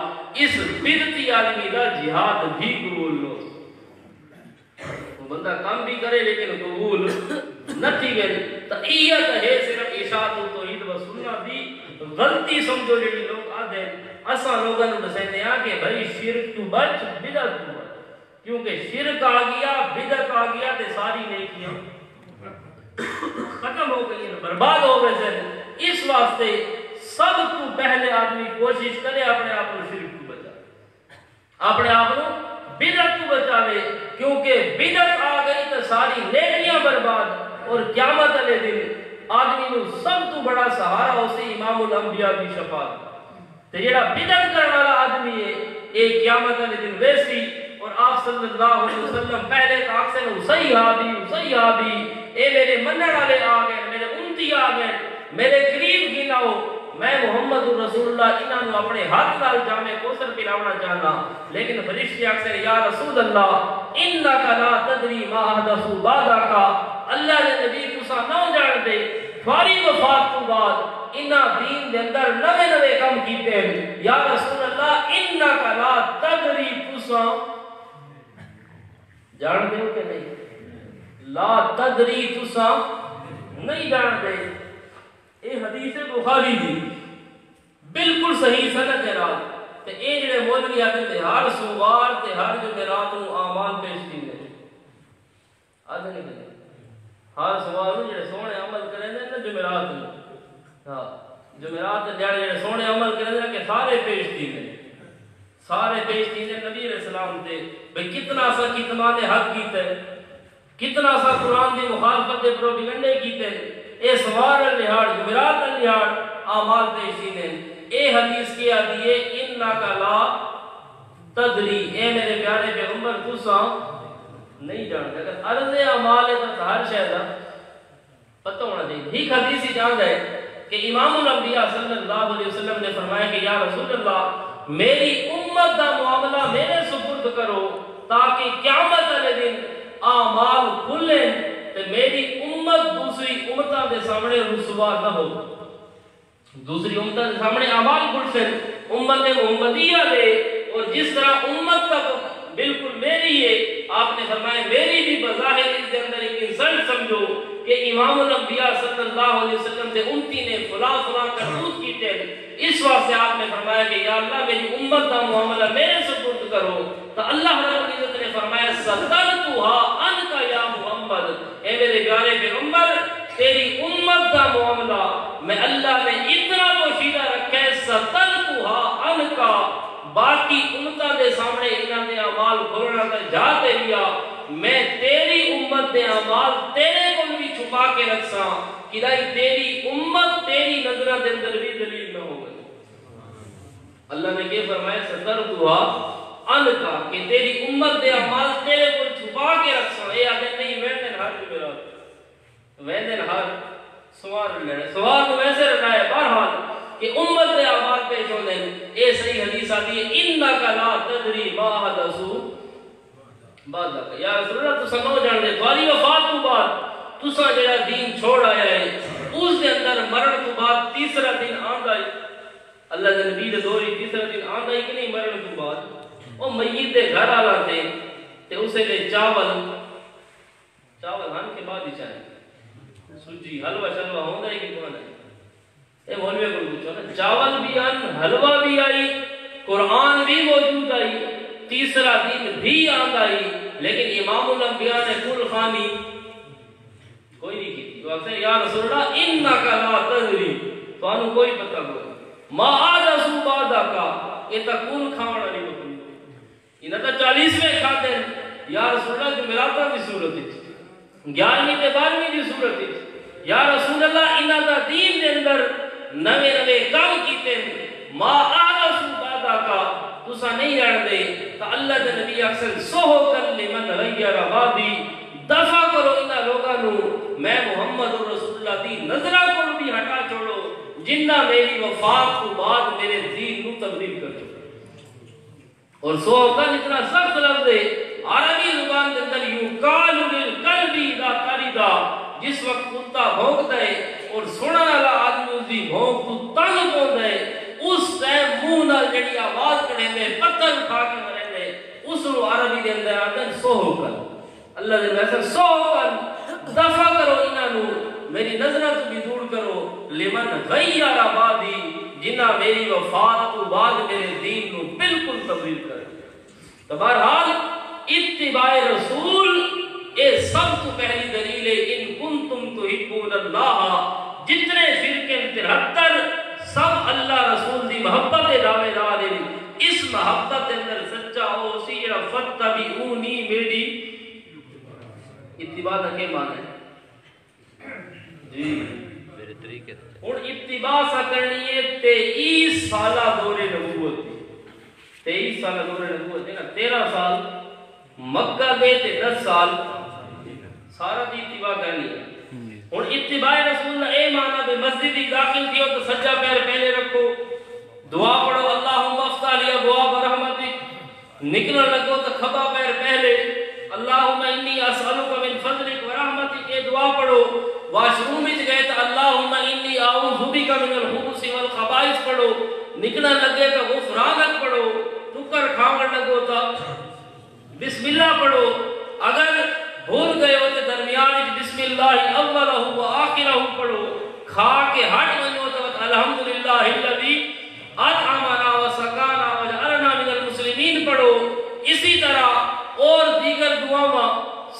اس بدعتی آدمی دا جہاد بھی قبول نہ ہو، بندہ کام بھی کرے لیکن قبول نہ تھی گئے۔ تحیت ہے صرف اشاعت و توحید و سنت دی غلطی سمجھو جڑی لوگ آدھے اساں لوگاں نوں دسیندے ہاں کہ بھائی شرک تو بچ بدعت تو بچ، کیونکہ شرک آ گیا بدعت آ گیا تے ساری نیکیاں ختم ہو گئی، برباد ہو گئے سے۔ اس واسطے سب تو پہلے آدمی کوشش کرے اپنے آپ کو شرک تو بچا، اپنے آپ کو بدعت تو بچاوے، کیونکہ بدعت آ گئی تو ساری نیکیاں برباد، اور قیامت والے دن آدمی نو سب تو بڑا سہارا اسے امام الانبیاء کی شفاعت، تے جڑا بدعت کرنے والا آدمی ہے ایک قیامت والے دن ویسی، اور آپ صلی اللہ علیہ وسلم پہلے تو اکثر صحابی اے میرے منن والے آ گئے، میرے امتی آ گئے، میرے قریب گناؤ، میں محمد رسول اللہ انہاں نو اپنے ہاتھ نال جامع کوثر پلاونا چاہنا، لیکن فرشتے اکثر یا رسول اللہ انک لا تدری ما احدث بعدک، اللہ نے نبی تساں نہ جان دے تھوڑی وفات تو بعد انہاں دین دے اندر نوے نوے کام کیتے ہیں، یا رسول اللہ انک لا تدری، تساں جان دے ہو کہ نہیں؟ لا تدری، تساں نہیں جان دے۔ اے حدیث بخاری دی بالکل صحیح سند ہے رات، تے اے جڑے مولوی آتے ہیں ہر سوار تے ہر جمعرات نو اعمال پیش کیندے آدھے نہیں کرتے، ہر سوار نو جڑے سونے عمل کریں نا جمعرات نو، ہاں جمعرات دے دیہڑے جڑے سونے عمل کریں نا کہ سارے پیش کیندے، سارے پیش کیندے نبی علیہ السلام تے بھئی کتنا سا کتمان حق کیتے، کتنا سا قرآن دی مخالفت دے پروپیگنڈے کیتے، اے سوار الہار جمعرات الہار اعمال پیش کیندے۔ اے حدیث کی آدھی ہے انکا لا تدری اے میرے پیارے پیغمبر تساں نہیں جانتے. اگر عرض اعمال ہے تو ہر شے دا پتہ ہونا چاہیے. ایک حدیث ہی جان ہے کہ امام الانبیاء صلی اللہ علیہ وسلم نے فرمایا کہ یا رسول اللہ میری امت دا معاملہ میرے سپرد کرو تاکہ قیامت والے دن اعمال کھلیں تے میری امت دوسری امتاں دے سامنے رسوا نہ ہو. دوسری امتاں دے سامنے اعمال کھلیں امت محمدیہ دے. اور جس طرح امت تک بالکل میری ہے آپ نے فرمایا میری بھی بظاہر اس کے اندر ایک انسلٹ سمجھو کہ امام الانبیاء صلی اللہ علیہ وسلم سے امتی نے فلاں فلاں کرتوت کی تھے. اس واسطے آپ نے فرمایا کہ یا اللہ میری امت کا معاملہ میرے سپرد کرو. تو اللہ رب العزت نے فرمایا سترتھا عنک یا محمد اے میرے پیارے پیغمبر تیری امت کا معاملہ میں اللہ نے اتنا پوشیدہ رکھا ہے. سترتھا عنک باقی امتاں دے سامنے انہاں دے اعمال کھولنا تے جا تیریا میں تیری امت دے اعمال تیرے کول بھی چھپا کے رکھساں کہ تیری امت تیری نظروں دے اندر بھی دلیل نہ ہوگی. اللہ نے یہ فرمایا سترتھا عنک کہ تیری امت دے اعمال تیرے کول چھپا کے رکھساں. اے آدھے نہیں ویندن ہر جمعرات ویندن ہر سوار لینے سوار ویسے رہنا ہے. بہرحال کہ امت دے اعمال پیش ہوندے اے صحیح حدیث آتی ہے انک لا تدری ما حدثوا بعدک. یا رسول اللہ تساں نو جان دے تھوڑی وفات تو بعد تساں جڑا دین چھوڑ آیا ہے اس دے اندر مرن تو بعد تیسرا دن آندا ہے. اللہ دے نبی دے دور تیسرا دن آندا ہے کہ نہیں مرن تو بعد او میت دے گھر والا تھے تے اسے لے چاول ہن کے بعد ہی چاہے سوجی حلوہ شلوہ ہوندا ہے کہ کون ہے. اے مولوی کو پوچھو نا چاول بھی آن حلوہ بھی آئی قرآن بھی موجود آئی تیسرا دن بھی آند آئی لیکن امام الانبیاء نے کل خانی کوئی نہیں کی. تو اکثر یا رسول اللہ انکا لا تدری تو انہوں کوئی پتہ کوئی ما آدسو بعدکا یہ تا کل کھانا نہیں ہوتی انہاں تا 40ویں کھاتے ہیں. یا رسول اللہ جمعراتاں دی صورت ہے 11ویں تے 12ویں دی صورت ہے. یا رسول اللہ انہاں دا دین دے اندر نوے نوے کام کیتے ہیں ما آرسو بادا کا تسا نہیں جان دے. تو اللہ دے نبی اکثر سوہو کر لمن غیر وادی دفع کرو انہاں لوگاں نو میں محمد رسول اللہ دی نظرہ کو بھی ہٹا چھوڑو جنہ میری وفات کو بعد میرے دین نو تبدیل کر چھوڑو. اور سوہو کر اتنا سخت لفظ ہے عربی زبان کے اندر یقال للقلبی اذا تردا جس وقت کتا بھونکتا ہے اور سونا والا آدمی اس دی بھونک تو تنگ پہنچتا ہے اس ٹائم منہ نال جڑی آواز کڑے دے پتھر اٹھا کے مرے دے اس نو عربی دے اندر آتے ہیں سوہو کر. اللہ دے اندر سوہو کر دفع کرو انہاں نو میری نظرہ تو بھی دور کرو لمن غیر آبادی جنہ میری وفات تو بعد میرے دین نو بالکل تبدیل کرے. تو بہرحال اتباع رسول اے سب تو پہلی دلیل ہے ان کنتم تحبون اللہ. جتنے فرقے 73 سب اللہ رسول دی محبت دعوے دار ہیں. اس محبت کے اندر سچا ہو اسی جڑا فتبعونی میری اتباع کا کیا معنی ہے جی میرے طریقے ہن اتباع سا کرنی ہے 23 سالہ دور نبوت 23 سالہ دور نبوت ہے نا 13 سال مکہ دے تے 10 سال سارا دی اتباع کرنی ہے. ہن اتباع رسول اے معنی بے مسجد دی داخل تھیو تو سجا پیر پہلے رکھو دعا پڑھو اللہم افتح لی ابواب رحمتک نکلنے لگو تو کھبا پیر پہلے اللہم انی اسألک من فضلک و رحمتک یہ دعا پڑھو. واش روم وچ گئے تو اللہم انی اعوذ بک من الخبث والخبائث پڑھو. نکلنے لگے تو غفرانک پڑھو. ٹکر کھاون لگو تو بسم اللہ پڑھو. اگر بھول گئے ہو تو درمیان وچ بسم اللہ اولہ و آخرہ پڑھو. کھا کے ہٹ ونجو تو الحمدللہ الذی اطعمنا و سقانا و جعلنا من المسلمین پڑھو. اسی طرح اور دیگر دعاواں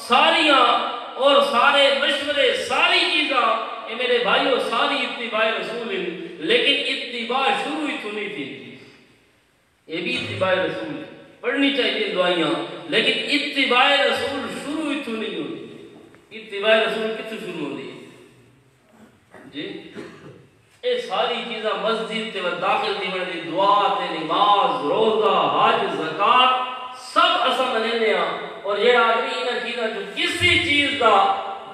ساریاں اور سارے مشورے ساری چیزاں یہ میرے بھائیو ساری اتباع رسول ہیں. لیکن اتباع شروع ہی تو نہیں تھی. یہ بھی اتباع رسول ہے پڑھنی چاہیے دعائیاں لیکن اتباع رسول شروع ہی تو نہیں ہوتی. اتباع رسول کتنے شروع ہوتی ہے جی یہ ساری چیزاں مسجد تے داخل دی بڑی دعا تے نماز روزہ حج زکات سب اساں مننے ہاں، اور جڑا آدمی انہاں چیزاں جو کسی چیز دا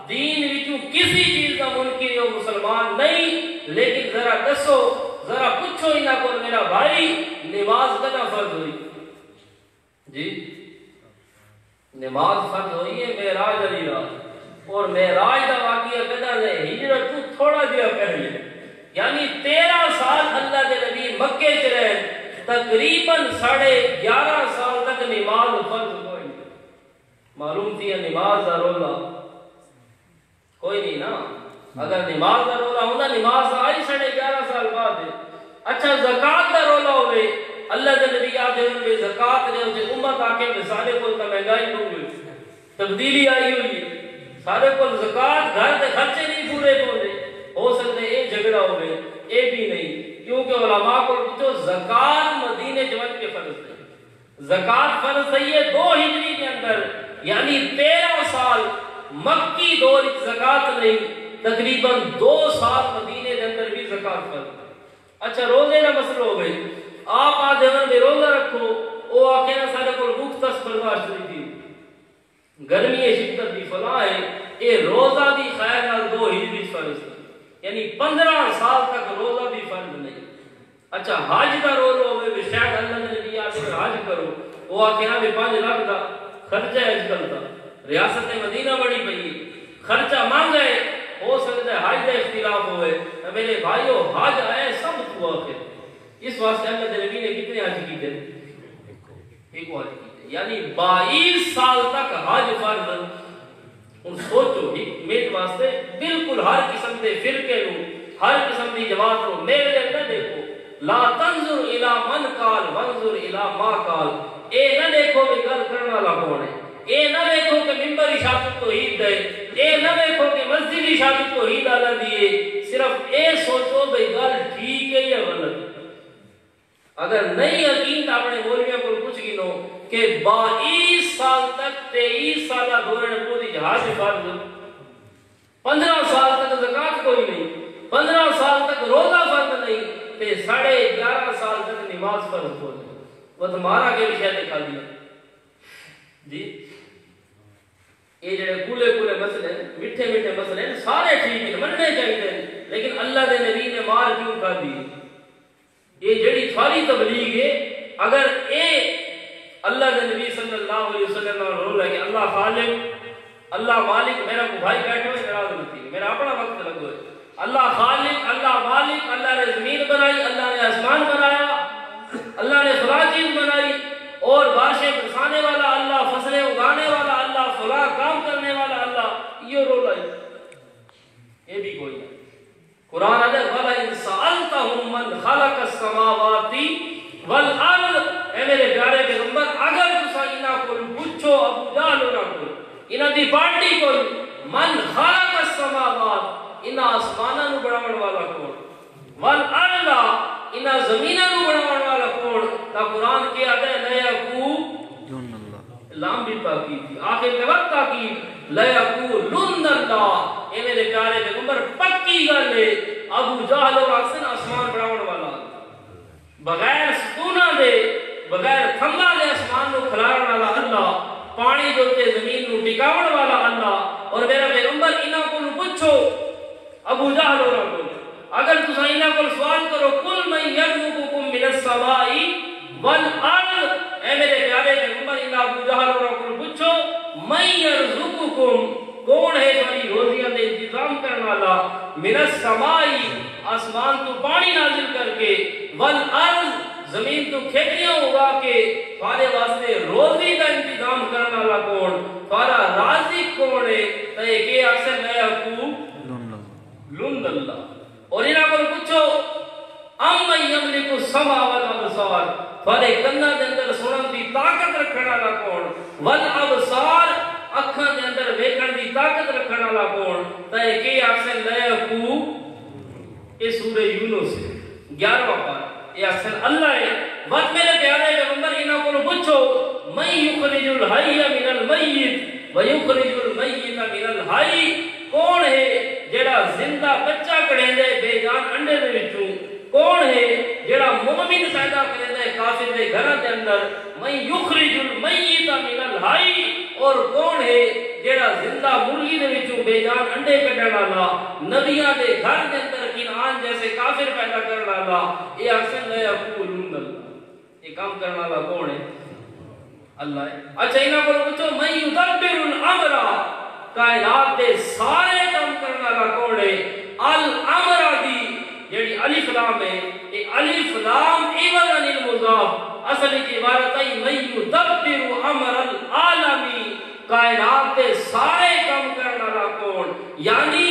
دین وچوں کسی چیز دا منکر ہے وہ مسلمان نہیں۔ لیکن ذرا دسو، ذرا پوچھو انہاں کو میرا بھائی نماز کدا فرض ہوئی؟ جی نماز فرض ہوئی ہے معراج والی رات، اور معراج دا واقعہ کدا ہے ہجرت تو تھوڑا جہا پہلے، یعنی 13 سال اللہ دے نبی مکے چ رہے، تقریباً 11.5 سال تک نماز فرض ہوئی۔ معلوم تھی نماز دا رولا کوئی نہیں نا، اگر نماز دا رولا ہوتا نماز آئی 11.5 سال بعد ہے۔ اچھا زکات دا رولا ہوئے، اللہ دے نبی آتے ہوئے زکات دے ہوتے امت آکے سارے کو مہنگائی ہو گئی، تبدیلی آئی ہوئی، سارے کو زکات گھر دے خرچے نہیں پورے پہنچے، ہو سکتے یہ جھگڑا ہوئے، یہ بھی نہیں، کیونکہ علماء کو پوچھو زکات مدینے جوان کے فرض ہے، زکات فرض ہے 2 ہجری کے اندر، یعنی 13 سال مکی دور زکات نہیں، تقریباً 2 سال مدینے کے اندر بھی زکات فرض ہے۔ اچھا روزے کا مسئلہ ہو گئے، آپ آدھے میں روزہ رکھو، وہ آکے نا سارے کو مختص برداشت نہیں تھی، گرمی شدت بھی فلاں ہے، یہ روزہ بھی خیر نال 2 ہجری فرض ہے، یعنی 15 سال تک روزہ بھی فرض نہیں۔ اچھا حج کا روزہ ہوئے بھی شاید اللہ نے نبی آتے حج کرو، وہ آکے نا بھی 5 لاکھ کا خرچہ ہے اج کل کا، ریاست مدینہ بڑی پئی خرچہ مانگ گئے، ہو سکتا ہے حج کا اختلاف ہوئے، میرے بھائیو حج آئے سب تو آخر، اس واسطے اللہ کے نبی نے کتنے حج کی تھے؟ ایک حج کی تھے، یعنی 22 سال تک حج فرض۔ ان سوچو میرے واسطے بالکل ہر قسم کے فرقے نو، ہر قسم کی جماعت نو میرے اندر دیکھو، لا تنظر الی من قال وانظر الی ما قال، اے نہ دیکھو کہ گل کرنے والا کون ہے، اے نہ دیکھو کہ ممبر اشاعت توحید ہے، اے نہ دیکھو کہ مسجد اشاعت توحید آلا دیے، صرف اے سوچو بھئی گل ٹھیک ہے یا غلط۔ اگر نہیں یقین اپنے مولویوں کو کچھ گنو کہ 22 سال تک 23 سالہ دور نبوت جہاد فرض، 15 سال تک زکات کوئی نہیں، 15 سال تک روزہ فرض نہیں، تے 11.5 سال تک نماز فرض ہو جائے، وہ تمہارا کے بھی شاید دکھا دیا جی۔ یہ جڑے کولے مسئلے ہیں، میٹھے میٹھے مسئلے ہیں، سارے ٹھیک ہیں، مننے چاہیے، لیکن اللہ دے نبی نے مار کیوں کھا دی؟ یہ جڑی تھوڑی تبلیغ ہے، اگر اے اللہ دے نبی صلی اللہ علیہ وسلم نے رول ہے کہ اللہ خالق اللہ مالک، میرا کو بھائی بیٹھو ہے ناراض مت تھی، میرا اپنا وقت لگو ہے، اللہ خالق اللہ مالک، اللہ نے زمین بنائی، اللہ نے آسمان بنایا، اللہ نے فلاں چیز بنائی، اور بارشیں برسانے والا اللہ، فصلیں اگانے والا اللہ، فلاں کام کرنے والا اللہ، یہ رول ہے، یہ بھی کوئی نہیں۔ قرآن آدھے وَلَئِن سَأَلْتَهُمْ مَنْ خَلَقَ السَّمَاوَاتِ وَالْأَرْضِ، اے میرے پیارے پیغمبر اگر تسا انہاں کو پوچھو، ابو جہل ہونا کو انہاں دی پارٹی کو، من خلق السماوات انہاں آسماناں نو بناون والا کون، والارض انہاں زمیناں نو بناون والا کون، تا قرآن کی آدھے لیکون لام بھی تاکید تھی، آخر کے وقت تاکید لیکون اللہ، اے میرے پیارے پیغمبر پکی گل ہے، ابو جہل اور اکثر آسمان بناون والا، بغیر ستونہ دے بغیر تھمبا دے آسمان نو کھلارن والا اللہ، پانی دوتے زمین نو ٹکاون والا اللہ، اور میرا پیغمبر انہاں کو پوچھو ابو جہل اور اگر تسا انہاں کو سوال کرو کل من یرزقکم من السماء والارض، اے میرے پیارے پیغمبر انہاں ابو جہل اور کو پوچھو من یرزقکم، کون ہے تمہاری روزیاں دے انتظام کرنے والا، من السماء آسمان تو پانی نازل کر کے، والارض زمین تو کھیتیاں اگا کے تمہارے واسطے روزی کا انتظام کرنے والا کون، تمہارا رازق کون ہے، تو یہ اکثر نیا کو لند اللہ، اور انہاں کو پوچھو ام یملک السماء والابصار، تمہارے کنا دے اندر سنن دی طاقت رکھنے والا کون، والابصار اکھاں دے اندر ویکھن دی طاقت رکھنے والا کون، تو یہ اکثر نیا کو، یہ سورہ یونس 11واں پارہ، یہ اکثر اللہ ہے۔ وقت میرے پیارے پیغمبر انہاں کو پوچھو من یخرج الحی من المیت ویخرج المیت من الحی، کون ہے جڑا زندہ بچہ کڑیندے بے جان انڈے دے وچوں؟ کون ہے جڑا مومن پیدا کریندا ہے کافر دے گھراں دے اندر؟ من یخرج المیت من الحی، اور کون ہے جڑا زندہ مرغی دے وچوں بے جان انڈے کڈن والا؟ نبیاں دے گھر دے اندر کنعان جیسے کافر پیدا کرن والا۔ اے اکثر لا یقولون اللہ، یہ کام کرنے والا کون ہے؟ اللہ ہے۔ اچھا انہاں کو پوچھو من یدبر الامر، کائنات دے سارے کام کرنے والا کون ہے؟ الامر دی جڑی الف لام ہے، اے الف لام عوض عن المضاف، اصل کی عبارت ہے من یدبر امر العالمی، کائنات دے سارے کام کرنے والا کون؟ یعنی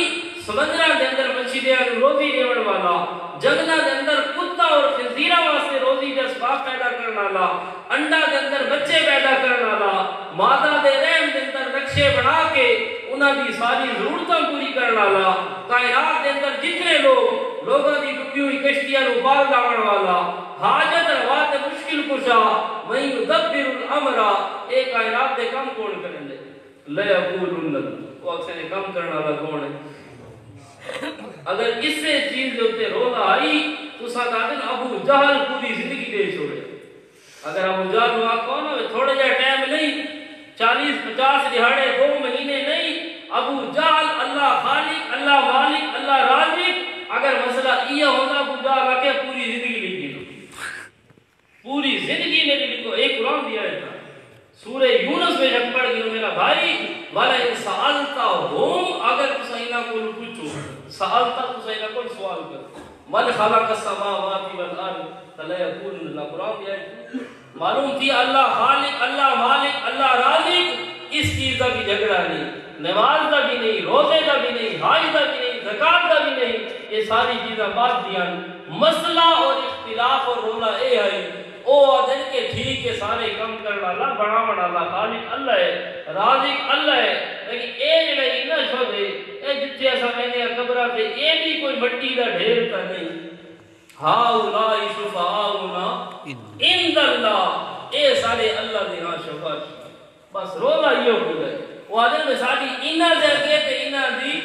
سمندراں دے اندر مچھلیاں نوں روزی دیون والا، جنگلاں دے اندر کتا اور خنزیراں واسطے روزی دے اسباب پیدا کرنے والا، انڈا دے اندر بچے پیدا کرنے والا، مادہ دے رحم دے اندر نقشے بنا کے انہاں دی ساری ضرورتاں پوری کرنے والا، کائنات دے اندر جتنے لوگوں دی ڈوبی ہوئی کشتیاں نوں پار لاون والا، حاجت روا تے مشکل کشا، من یدبر الامر، اے کائنات دے کم کون کرن دے؟ لا یقولون اللہ، وہ اکثر کم کرنے والا کون ہے؟ اگر اس سے چیز دے اوتے روزہ آئی تو سادن ابو جہل پوری زندگی دے چھوڑے۔ اگر ابو جہل نو آکھو نا تھوڑا جا ٹائم نہیں، 40-50 دہاڑے 2 مہینے نہیں، ابو جہل اللہ خالق، اللہ مالک، اللہ رازق، اگر مسئلہ یہ ہوتا ابو جہل آکے پوری زندگی لکھی دو، پوری زندگی میری لکھو۔ ایک قرآن دیا ہے سورہ یونس میں جب پڑھ گئے میرا بھائی، والا ان سالتا ہوم، اگر تسائنہ کو پوچھو سالتا تسائنہ کو سوال کر من خلق السماوات والارض فلا یقولون اللہ، قرآن دیا ہے معلوم تھی اللہ خالق، اللہ مالک، اللہ رازق، اس چیز کا بھی جھگڑا نہیں، نماز کا بھی نہیں، روزے کا بھی نہیں، حج کا بھی نہیں، زکات کا بھی نہیں، یہ ساری چیزیں بات دیا۔ مسئلہ اور اختلاف اور رولا اے ہے او آدھن کے ٹھیک ہے سارے کم کرنا اللہ، بڑھاونا اللہ، خالق اللہ ہے، رازق اللہ ہے، لیکن اے جڑے نہ چھو دے اے جتھے ایسا میں نے قبرہ تے اے بھی کوئی مٹی دا ڈھیر تا نہیں۔ ہاؤلائی شفاعونا عند اللہ، اے سارے اللہ دی ہاں شفاعت، بس رولا یہ ہو گئے۔ وہ آدھن میں ساری انہ دے آگے تے انہ دی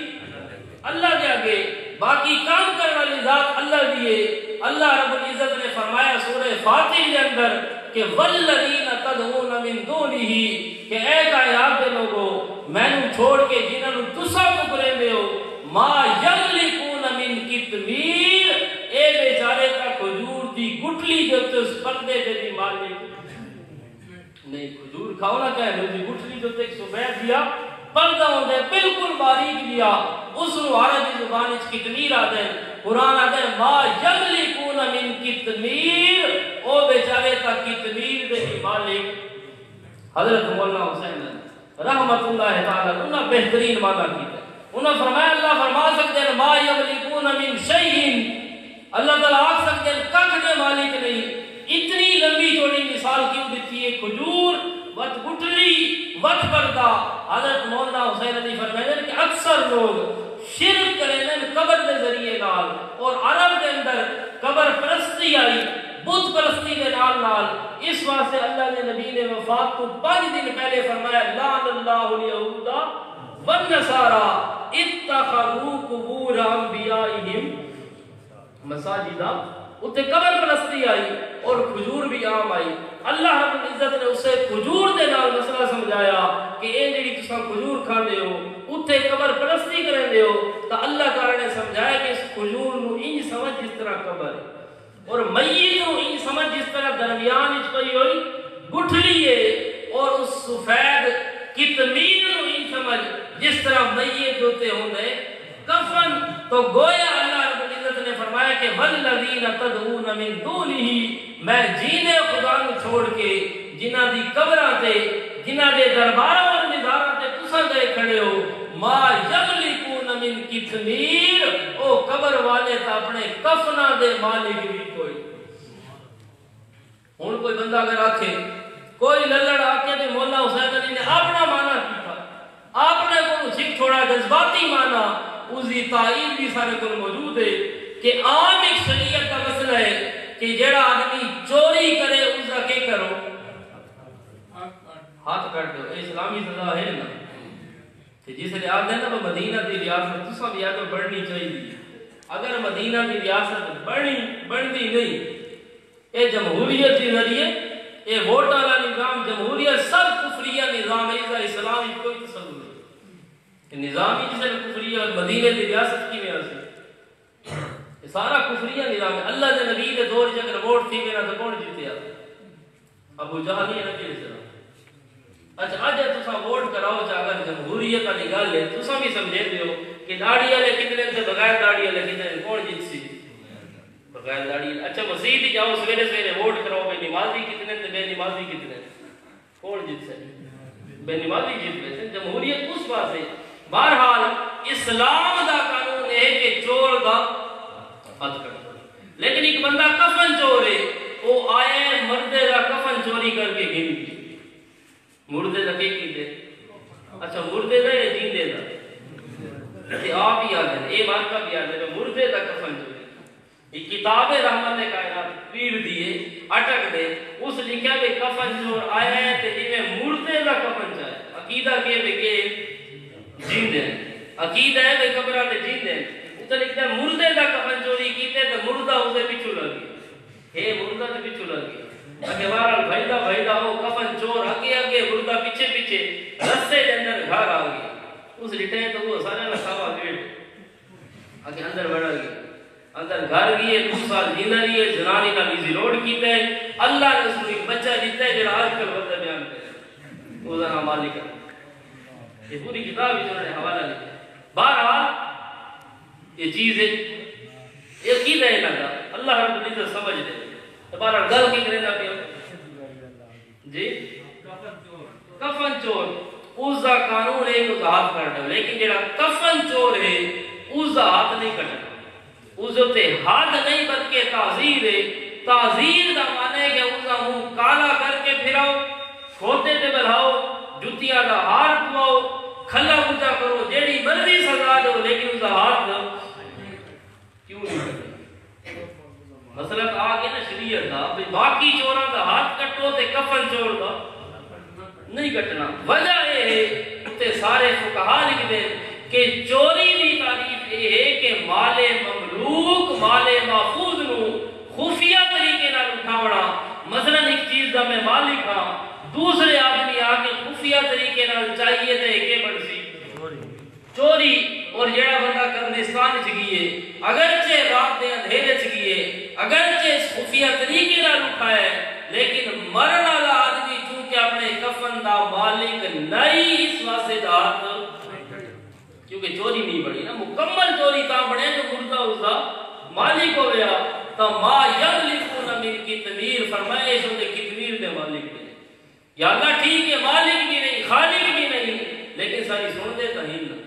اللہ دے آگے، باقی کام کرنے والی ذات اللہ دیئے۔ اللہ رب العزت نے فرمایا سورہ فاتر کے اندر کہ والذین تدعون من دونہ، کہ اے کائنات دے لوگوں میں نوں چھوڑ کے جنہاں نوں تساں پکرے دے ہو، ما یملکون من قطمیر، اے بیچارے کا کھجور دی گٹھلی جو تے اس پردے دے دی مالک نہیں، کھجور کھاؤ نہ کہے دی گٹھلی جو تے سفید دیا پردہ ہوندے بالکل باریک دیا، اس نو عربی زبان وچ قطمیر آدے، قرآن آدھے ما یملکون من قطمیر، او بیچارے تا قطمیر دے مالک۔ حضرت مولانا حسین رحمت اللہ تعالی انہاں بہترین معنی کیتا، انہاں فرمایا اللہ فرما سکتے ہیں ما یملکون من شیء، اللہ تعالیٰ آکھ سکتے ہیں کک دے مالک نہیں۔ اتنی لمبی چوڑی مثال کیوں دیتی ہے؟ کھجور وت گٹھلی وت پردہ۔ حضرت مولانا حسین علی فرمائے کہ اکثر لوگ شرک کریں قبر کے ذریعے نال، اور عرب کے اندر قبر پرستی آئی، بت پرستی کے نال، اس واسطے اللہ نے نبی نے وفات کو 5 دن پہلے فرمایا لعن اللہ الیہود والنصارى اتخذوا قبور انبیائہم مساجدہ۔ اتنے قبر پرستی آئی اور کھجور بھی عام آئی۔ اللہ رب العزت نے اسے کھجور دے نال مسئلہ سمجھایا کہ اے جڑی تساں کھجور کھاندے ہو اتنے قبر پرستی کرندے ہو، تو اللہ تعالی نے سمجھایا کہ اس کھجور نو انج سمجھ جس طرح قبر ہے، اور میت نو انج سمجھ جس طرح درمیان وچ پئی ہوئی گٹھلی ہے، اور اس سفید قطمیر نو انج سمجھ جس طرح میت ہوتے ہوندے کفن۔ تو گویا اللہ رب العزت نے فرمایا کہ والذین تدعون من دونہ، میں جینے خدا نو چھوڑ کے جنہاں دی قبراں تے جنہاں دے درباراں اور مزاراں تے تساں گئے کھڑے ہو، ما یملکون من قطمیر، او قبر والے تا اپنے کفناں دے مالک بھی کوئی۔ ہن کوئی بندہ اگر آکھے کوئی للڑ آکے تے مولا حسین علی نے اپنا معنی کیتا، آپ نے کو سکھ چھوڑا جذباتی معنی، اس کی تائید بھی سارے کو موجود ہے کہ عام ایک شریعت کا مسئلہ ہے کہ جڑا آدمی چوری کرے اس کا کیا کرو؟ ہاتھ کٹ دو، اسلامی سزا ہے نا، جس نے آدھے نا مدینہ دی ریاست تو سب یاد بڑھنی چاہیے. اگر مدینہ دی ریاست بڑھتی نہیں، اے جمہوریت کے ذریعے اے ووٹ والا نظام جمہوریت سب کفریہ نظام ہے، اس اسلام کی کوئی تصور نہیں. نظام ہی جسے کفریہ اور مدینہ دی ریاست کی میں سے یہ سارا کفریہ نظام ہے. اللہ کے نبی کے دور جگر ووٹ تھی میرا تو کون جیتیا؟ ابو جہل ہی نبی السلام. اچھا اج تسا ووٹ کراؤ چا اگر جمہوریت والی گل ہے تسا بھی سمجھے دیو کہ داڑھی والے کتنے سے بغیر داڑھی والے کتنے کون جیت سی؟ بغیر داڑھی. اچھا مسجد جاؤ سویرے سویرے ووٹ کراؤ بے نمازی کتنے تے بے نمازی کتنے کون جیت سے؟ بے نمازی جیت گئے. جمہوریت اس بات ہے. بہرحال اسلام دا قانون ہے کہ چور دا ہاتھ کٹو، لیکن ایک بندہ کفن چور ہے وہ آئے مردے دا کفن چوری کر کے گن گئی. مردے دا کی دے؟ اچھا مردے دا یا جیندے دا؟ کہ آپ ہی آدھے اے مارکا بھی آدھے مردے دا کفن چوری. یہ کتاب رحمت کائنات پیر دیے اٹک دے اس لکھا کہ کفن چور آیا ہے تے انہیں مردے دا کفن چاہے. عقیدہ کہ جیندے عقیدہ ہے کہ قبرہ تے جیندے تو لکھتا ہے مردے دا کفن چوری کیتے تے مردہ اسے پیچھو لگی ہے مردہ تے پیچھو لگی. اگے بہرحال بھائیدہ ہو کفن چور اگے مردہ پیچھے رستے کے اندر گھر آ گئی. اس لٹے تو وہ سارے لکھاوا گیٹ اگے اندر بڑھا گئی. اندر گھر گئی 2 سال جیندہ رہی ہے. جنانی کا نیزی روڈ کیتا ہے. اللہ نے اس کو ایک بچہ دیتا ہے جڑا آج کل وقت بیان کرے وہ ذرا مالک ہے. یہ پوری کتاب ہی جو نے حوالہ لکھا ہے. بہرحال یہ چیز ہے یہ عقیدہ ہے لگا اللہ رب العزت سمجھ دے. بہرحال گل کی کرے نہ پیا جی کفن چور اس دا قانون ہے کہ ہاتھ کٹنا، لیکن جڑا کفن چور ہے اس دا ہاتھ نہیں کٹنا. اس تے ہاتھ نہیں بلکہ تعزیر ہے. تعزیر دا معنی ہے کہ اس دا منہ کالا کر کے پھراؤ، کھوتے تے بلاؤ، جتیاں دا ہار پواؤ، کھلا بوٹا کرو، جیڑی مرضی سزا دو، لیکن اس دا ہاتھ کیوں نہیں کٹنا؟ مسئلہ آ گیا نا شریعت دا. باقی چوراں دا ہاتھ کٹو تے کفن چور دا نہیں کٹنا. وجہ یہ ہے تے سارے فقہا لکھ دے کہ چوری دی تعریف یہ ہے کہ مال مملوک مال محفوظ نو خفیہ طریقے نال اٹھاونا. مثلا ایک چیز دا میں مالک ہاں، دوسرے آدمی آ کے خفیہ طریقے نال چاہیے تے کہ بنسی چوری. اور جڑا بندہ قبرستان وچ گئے اگرچہ رات دے اندھیرے وچ گئے اگرچہ خفیہ طریقے نال اٹھایا لیکن مرن والا آدمی چونکہ اپنے کفن دا مالک نہیں اس واسطے دات کیونکہ چوری نہیں بڑی نا. مکمل چوری تا بڑے جو مردہ اس دا مالک ہو گیا. تو ما یملکون من کتمیر فرمائے جو دے کتمیر دے مالک نے. یا اللہ ٹھیک ہے مالک بھی نہیں خالق بھی نہیں لیکن ساری سن دے تہین نہ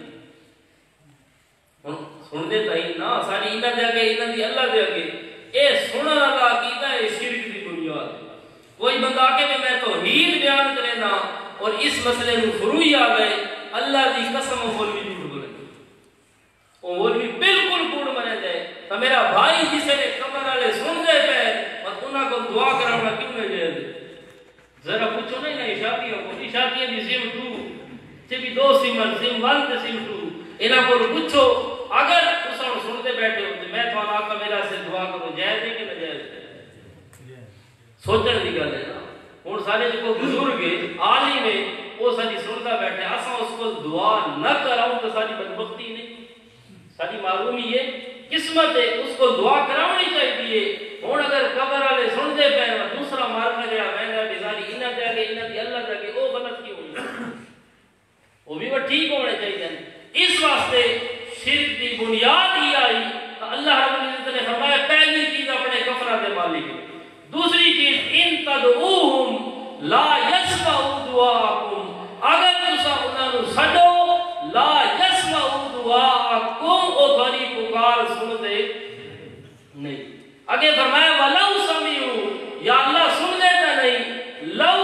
سن دے تہین نہ ساری انہاں دے اگے انہاں دی اللہ دے اگے اے سنن والا عقیدہ ہے شرک دی بنیاد. کوئی بندہ کہ میں توحید بیان کرے نا اور اس مسئلے نو فروئی آ گئے اللہ دی قسم مولوی جھوٹ بولے او مولوی بالکل کوڑ منے دے تو میرا بھائی جسے نے قبر والے سن دے پے اور انہاں کو دعا کراونا کیوں نہ جائے؟ ذرا پوچھو نہیں شادیوں کو شادیاں دی سم 2 تے بھی 2 سم سم 1 تے سم 2 انہاں کو پوچھو اگر تساں سن دے بیٹھے ہو تے میں تھانوں آکھا میرا سے دعا کرو جائز ہے کہ نہ جائز ہے؟ سوچن دی گل ہے نا. ہن سارے جو بزرگ عالم ہے وہ ساری سنتا بیٹھے اساں اس کو دعا نہ کراؤں تو ساری بدبختی نہیں ساری معلومی ہے قسمت ہے اس کو دعا کراونی چاہیے. ہن اگر قبر والے سن دے پے دوسرا مارنا جڑا مہنگا بیزاری انہاں دے اگے انہاں دی اللہ دے اگے او غلط کیوں ہوئی وہ بھی وہ ٹھیک ہونے چاہیے. اس واسطے شرک دی بنیاد ہی آئی اللہ رب العزت نے فرمایا پہلی چیز اپنے کفرہ دے مالک. دوسری چیز ان تدعوہم لا یسمعوا دعاءکم اگر تساں انہاں نو سڈو لا یسمعوا دعاءکم او تھوڑی پکار سن دے نہیں. اگے فرمایا ولو سمعوا یا اللہ سن دے تے نہیں. لو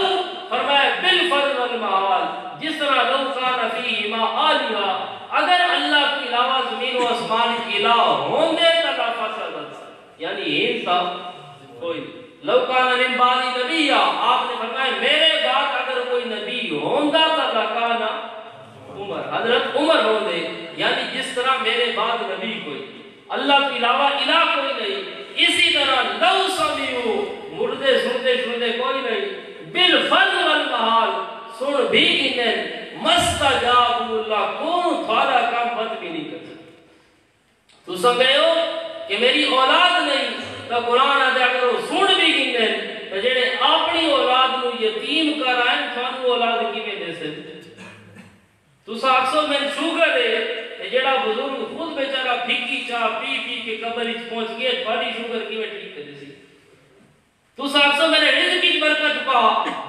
فرمایا بالفرض والمحال جس طرح لو کان فیہما آلہہ اگر اللہ کے علاوہ زمین و آسمان کے الہ ہوں گے تو لا فسدت یعنی ہند تھا کوئی لو کان من بعد نبیہ آپ نے فرمایا میرے بعد اگر کوئی نبی ہوندا تو لکانا عمر، حضرت عمر ہوں دے، یعنی جس طرح میرے بعد نبی کوئی، اللہ کے علاوہ الہ کوئی نہیں، اسی طرح لو سمیعو، مردے سنتے کوئی نہیں، بالفضل والمحال، سن بھی گنن، مستجاب اللہ، کون تھوڑا کام بد بھی نہیں کر سکتا۔ تو سمجھے ہو کہ میری اولاد نہیں تو قرآن آدھے اگر وہ سن بھی گنن تو جڑے اپنی اولاد نو یتیم کر آئیں تھانو اولاد کی میں دے سکتے۔ تو ساکسو میں شوگر ہے جڑا بزرگ خود بیچارہ پھکی چاہ پی پی کے قبر اچ پہنچ گئے تھوڑی شوگر کی میں ٹھیک کرے سی۔ تو ساکسو میں نے رزق کی برکت پا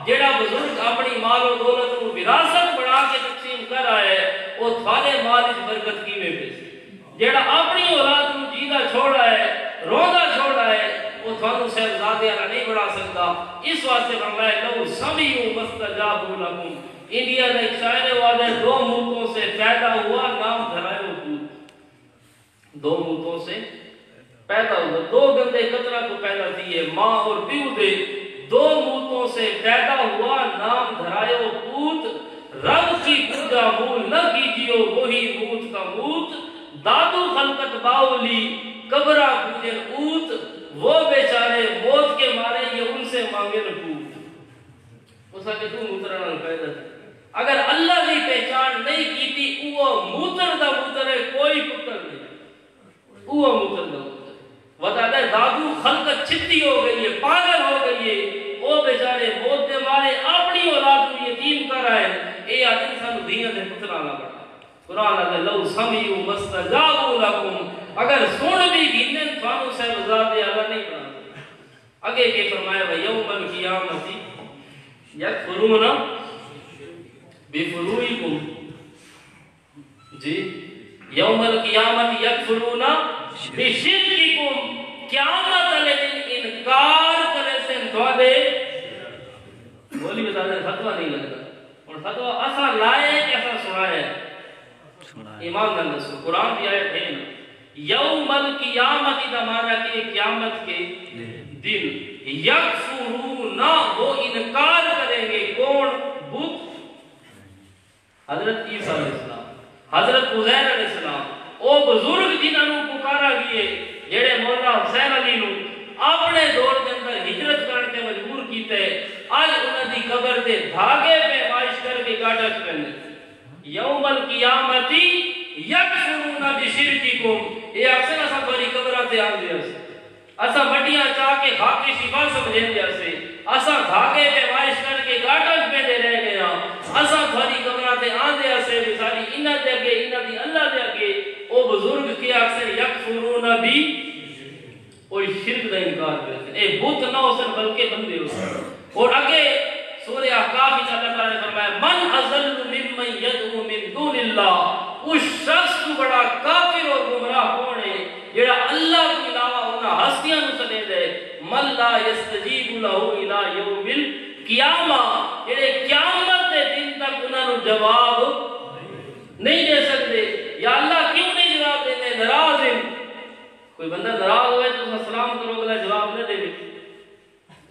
جڑا بزرگ اپنی مال و دولت کو وراثت بڑھا کے تقسیم کر آئے وہ تھوڑے مال اچ برکت کی میں پیسی۔ جڑا اپنی اولاد کو جیدہ چھوڑا ہے روندہ چھوڑا ہے وہ تھانو صاحبزادے اللہ نہیں بڑھا سکتا۔ اس واسطے فرمایا لو سمیعوا مستجابوا لکم، انڈیا کا ایک شاعر وعدہ ہے دو ملکوں سے پیدا ہوا نام دھرائے وجود، دو ملکوں سے پیدا ہوا، دو گندے قطرہ کو پیدا کیے ماں اور پیو دے، دو ملکوں سے پیدا ہوا نام دھرائے پوت، رب کی پوجا بھول نہ کیجیو وہی موت کا موت، دادو خلقت باولی قبرہ پوجن اوت، وہ بیچارے موت کے مارے یہ ان سے مانگے نپوت۔ اس کہ تو متران پیدا تھا، اگر اللہ کی پہچان نہیں کی تھی وہ موتر دا موتر ہے، کوئی پتر نہیں، وہ موتر دا موتر ہے۔ وطا ہے دادو خلقت چھتی ہو گئی ہے، پاگل ہو گئی ہے، وہ بیچارے موت دے مارے اپنی اولاد کو یتیم کر آئے، اے آدمی سانو دھیاں دے پتر آنا پڑا۔ قرآن ہے لو سمیعوا مستجابوا لکم، اگر سن بھی گنن تھانو صاحبزادے اللہ نہیں بنا سکتا۔ آگے کہ فرمایا وَيَوْمَ الْقِيَامَةِ يَكْفُرُونَ بِفُرُوعِكُمْ، جی یوم القیامت یکفرون بشرککم، قیامت علیہ دن انکار کرے سے انتوادے بولی بتا دے فتوہ نہیں لگتا، اور فتوہ ایسا لائے کہ ایسا سنائے ایمان اللہ سو قرآن کی آیت ہے نا یوم القیامت دا معنی کہ قیامت کے دن یکفرون، وہ انکار کریں گے، کون؟ بت، حضرت عیسیٰ علیہ السلام، حضرت عزیر علیہ السلام، او بزرگ جنہاں نو پکارا گئے جڑے مولا حسین علی نو اپنے دور کے اندر ہجرت کرنے تے مجبور کیتے، آج انہاں دی قبر تے دھاگے پہ عائش کر کے گاٹا چکنے یوم القیامت یکفرون بشرککم، یہ اکثر اسا بڑی قبرہ تے آن دیا سے اسا مٹیاں چاہ کے خاک کی شفا سمجھیں دیا سے اسا دھاگے پہ عائش کر کے گاٹا پہ دے رہ گیا، اسا بڑی قبرہ تے آن دیا سے مثالی انہاں دے اگے انہاں دی اللہ دے اگے او بزرگ کے اکثر یکفرون بھی اور شرک دا انکار کرتے ہیں، اے بت نہ ہو سن بلکہ بندے ہو سن۔ اور اگے سورہ احقاف میں اللہ تعالیٰ نے فرمایا من اضل ممن یدعو من دون اللہ، اس شخص کو بڑا کافر اور گمراہ کون ہے جڑا اللہ کے علاوہ انہاں ہستیاں نو سنے دے، من لا یستجیب لہ الی یوم القیامہ، جڑے قیامت کے دن تک انہاں نو جواب نہیں دے سکتے۔ یا اللہ کیوں نہیں جواب دیتے؟ ناراض ہیں، کوئی بندہ ناراض ہوئے تو سلام کرو گلا جواب نہ دے،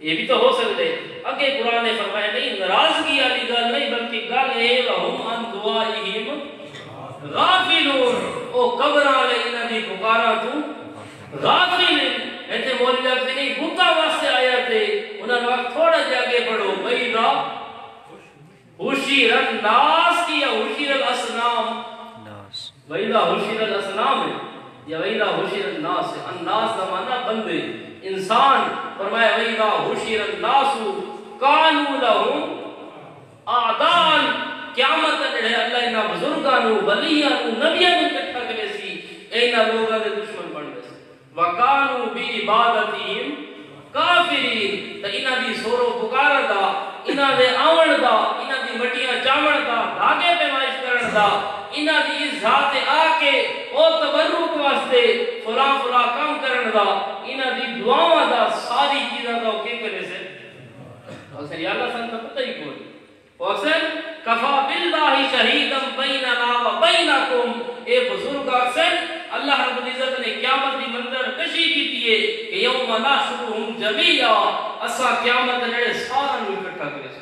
یہ بھی تو ہو سکتے۔ اگے قرآن نے فرمایا نہیں ناراضگی والی گل نہیں بلکہ گل ہے وہم عن دعائہم غافلون، او قبر والے انہاں دی پکارا تو غافل ہیں۔ ایتھے مولوی آخر نہیں بتا واسطے آیا تھے، انہاں نے وقت تھوڑا جا کے پڑھو وَإِذَا حُشِرَ النَّاسِ یا حُشِرَ الْأَصْنَامِ، وَإِذَا حُشِرَ الْأَصْنَامِ یا وَإِذَا حُشِرَ النَّاسِ، الناس زمانہ بندے انسان، فرمایا وَإِذَا حُشِرَ النَّاسُ كَانُوا لَهُمْ أَعْدَاءً، قیامت ہے اللہ انہاں بزرگانو ولیانو نبیانو کٹھا کرے سی، اینا لوگاں دے دشمن بن گئے سی، وَكَانُوا بِعِبَادَتِهِمْ کافرین، تا انہاں دی سورو پکار دا، انہاں دے آون دا، انہاں دی مٹیاں چاون دا، دھاگے پہ مائش کرن دا، انہاں دی ذات آ کے او تبرک واسطے فلاں فلاں کام کرن دا، انہاں دی دعاواں دا، ساری چیزاں دا اوکے کرے سے اکثر یا اللہ سن کا پتہ ہی کوئی اکثر کفا باللہ شہیدم بیننا و بینکم، اے بزرگ اکثر اللہ رب العزت نے قیامت دی منظر کشی کی تیئے کہ یوم نحشرہم جمیعا، اسا قیامت نے سارا نو اکٹھا کرے سے،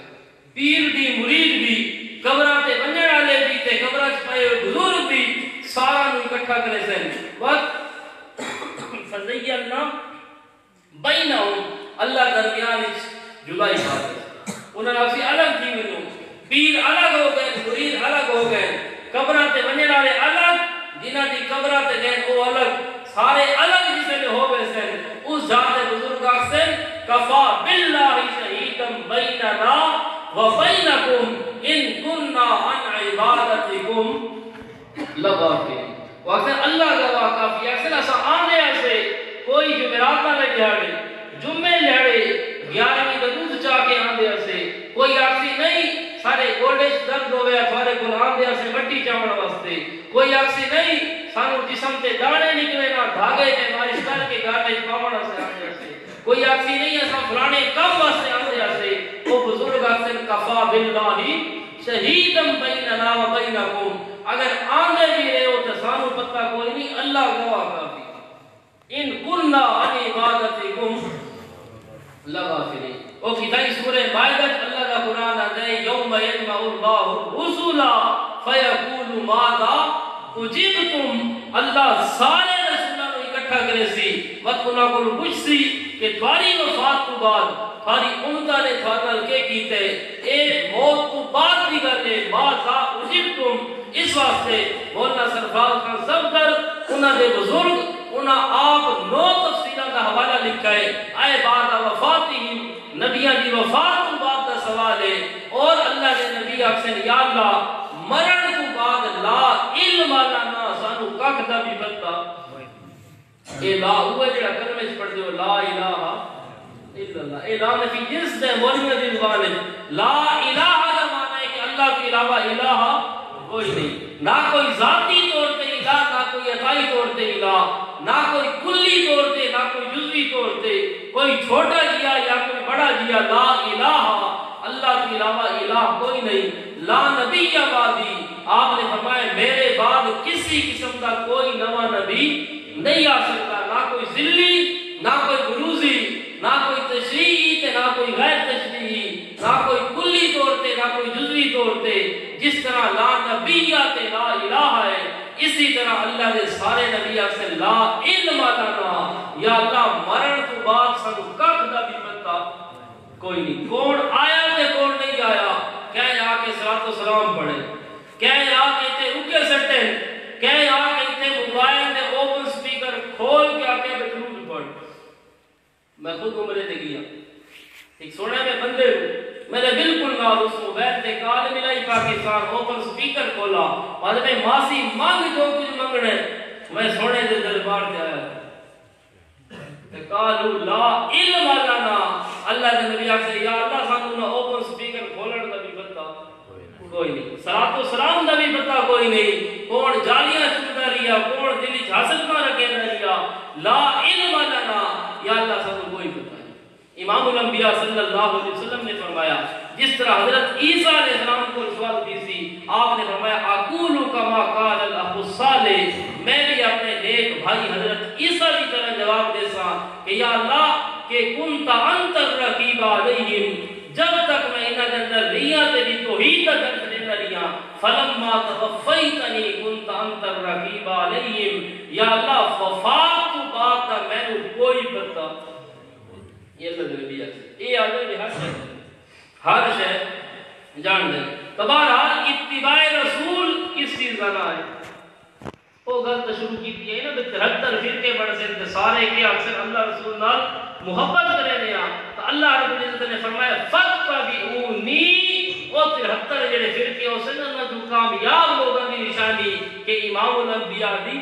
پیر بھی مرید بھی قبرہ تے بننے والے بھی تے قبرہ دے بزرگ بھی سارا نو اکٹھا کرے سن وقت فزینا بینہم اللہ درمیان جدائی پاتے انہوں نے اسی الگ تھی ونو پیر الگ ہو گئے مرید الگ ہو گئے قبراں تے ونے والے الگ جنہاں دی قبراں تے گئے وہ الگ سارے الگ جسے میں ہو گئے سن اس ذات بزرگ سے کفا باللہ شہیدم بیننا و بینکم ان کننا عن عبادتکم لغافلین واقعی اللہ گواہ کافی اکثر ایسا آنے ایسے کوئی جمعرات نہ لگ جاڑے جمعے لڑے 11ویں دروز چاہ کے آندے ایسے کوئی آکسی نہیں سارے گوڑش درد ہوئے اتوارے کو آندے ایسے مٹی چاوڑ واسطے کوئی آکسی نہیں سانو جسم تے دانے نکلے نہ دھاگے تے مارش کر کے گاٹے پاوڑا سے آندے ایسے کوئی آکسی نہیں ایسا فلانے کم واسطے آندے ایسے وہ بزرگ آکسن کفا باللہ شہیدم بیننا و بینکم اگر آندے بھی رہے ہو تو سانو پتہ کوئی نہیں اللہ گواہ کافی ان کننا عن عبادتکم لغافلین او کتائی سورہ مائدہ اللہ کا قرآن آدھے یوم یجمع اللہ الرسول فیقول ماذا اجبتم اللہ سارے رسولوں کو اکٹھا کرے سی وقت انہاں کو پوچھ سی کہ تمہاری وفات تو بعد تمہاری امتہ نے تھانل کے کیتے اے موت تو بعد بھی کرنے ماذا اجبتم اس واسطے مولانا سرفراز خان صفدر انہاں دے بزرگ انہاں آپ 9 تفسیرہ کا حوالہ لکھا ہے آئے بعد وفاتہم نبیان دی وفات تو بعد کا سوال ہے اور اللہ کے نبی اکثر یا اللہ مرن تو بعد لا علم لنا سانو کک دا بھی پتہ اے لا ہوئے جڑا کلمے چ پڑھ دیو لا الہ الا اللہ اے لا نفی جنس دے مولیاں دی زبان ہے لا الہ کا معنی ہے کہ اللہ کے علاوہ الہ کوئی نہیں نہ کوئی ذاتی طور پہ الہ نہ کوئی عطائی طور پہ الہ نہ کوئی کلی طور پہ نہ کوئی جزوی طور پہ کوئی چھوٹا جیا یا کوئی بڑا جیا لا الہ اللہ کے علاوہ الہ کوئی نہیں لا نبی بعدی آپ نے فرمایا میرے بعد کسی قسم کا کوئی نوا نبی نہیں آ سکتا نہ کوئی ذلی نہ کوئی بروزی نہ کوئی تشریعی نہ کوئی غیر تشریعی نہ کوئی کلی طور پہ نہ کوئی جزوی طور پہ جس طرح لا نبیات لا الہ ہے اسی طرح اللہ دے سارے نبی سے لا علم لنا یا اللہ مرن تو بعد سانو کک دا بھی پتہ کوئی نہیں کون آیا تے کون نہیں آیا کہیں آ کے صلاۃ و سلام پڑھے کہیں آ کے تے رکے سٹے کہیں آ کے تے موبائل تے اوپن سپیکر کھول کے آ کے درود پڑھ میں خود عمرے تے گیا ایک سونے میں بندے میں نے بالکل نہ اس موبائل تے کال ملائی پاکستان اوپن سپیکر کھولا اور میں ماسی مانگ جو کچھ منگنے میں سونے دے دربار تے آیا تے قالو لا علم لنا اللہ دے نبی سے یا اللہ سانو نہ اوپن سپیکر کھولن دا بھی پتہ کوئی نہیں صلاۃ و سلام دا بھی پتہ کوئی نہیں کون جالیاں چندا رہیا کون دل وچ حسد نہ رکھے رہیا لا علم لنا یا اللہ سانو کوئی پتہ نہیں امام الانبیاء صلی اللہ علیہ وسلم نے فرمایا جس طرح حضرت عیسیٰ علیہ السلام کو سوال دی سی آپ نے فرمایا اقول کما قال الاخ الصالح میں بھی اپنے نیک بھائی حضرت عیسیٰ کی طرح جواب دے سا کہ یا اللہ کہ کنت انت الرقیب علیہم جب تک میں انہاں دے اندر ریا تے بھی توحید دا درس دینا رہیا فلما توفیتنی کنت انت الرقیب علیہم یا اللہ وفات تو بعد دا میں نے کوئی پتہ یہ اللہ نے دیا اے آدھے نے ہر شے جان دے تبارحال اتباع رسول کس چیز کا نام ہے وہ غلط شروع کی تھی ہے نا 73 فرقے بڑھ سے سارے کے اکثر اللہ رسول نال محبت کرے دیا تو اللہ رب العزت نے فرمایا فتبعونی وہ 73 جڑے فرقے ہو سن نہ جو کامیاب لوگوں کی نشانی کہ امام الانبیاء دی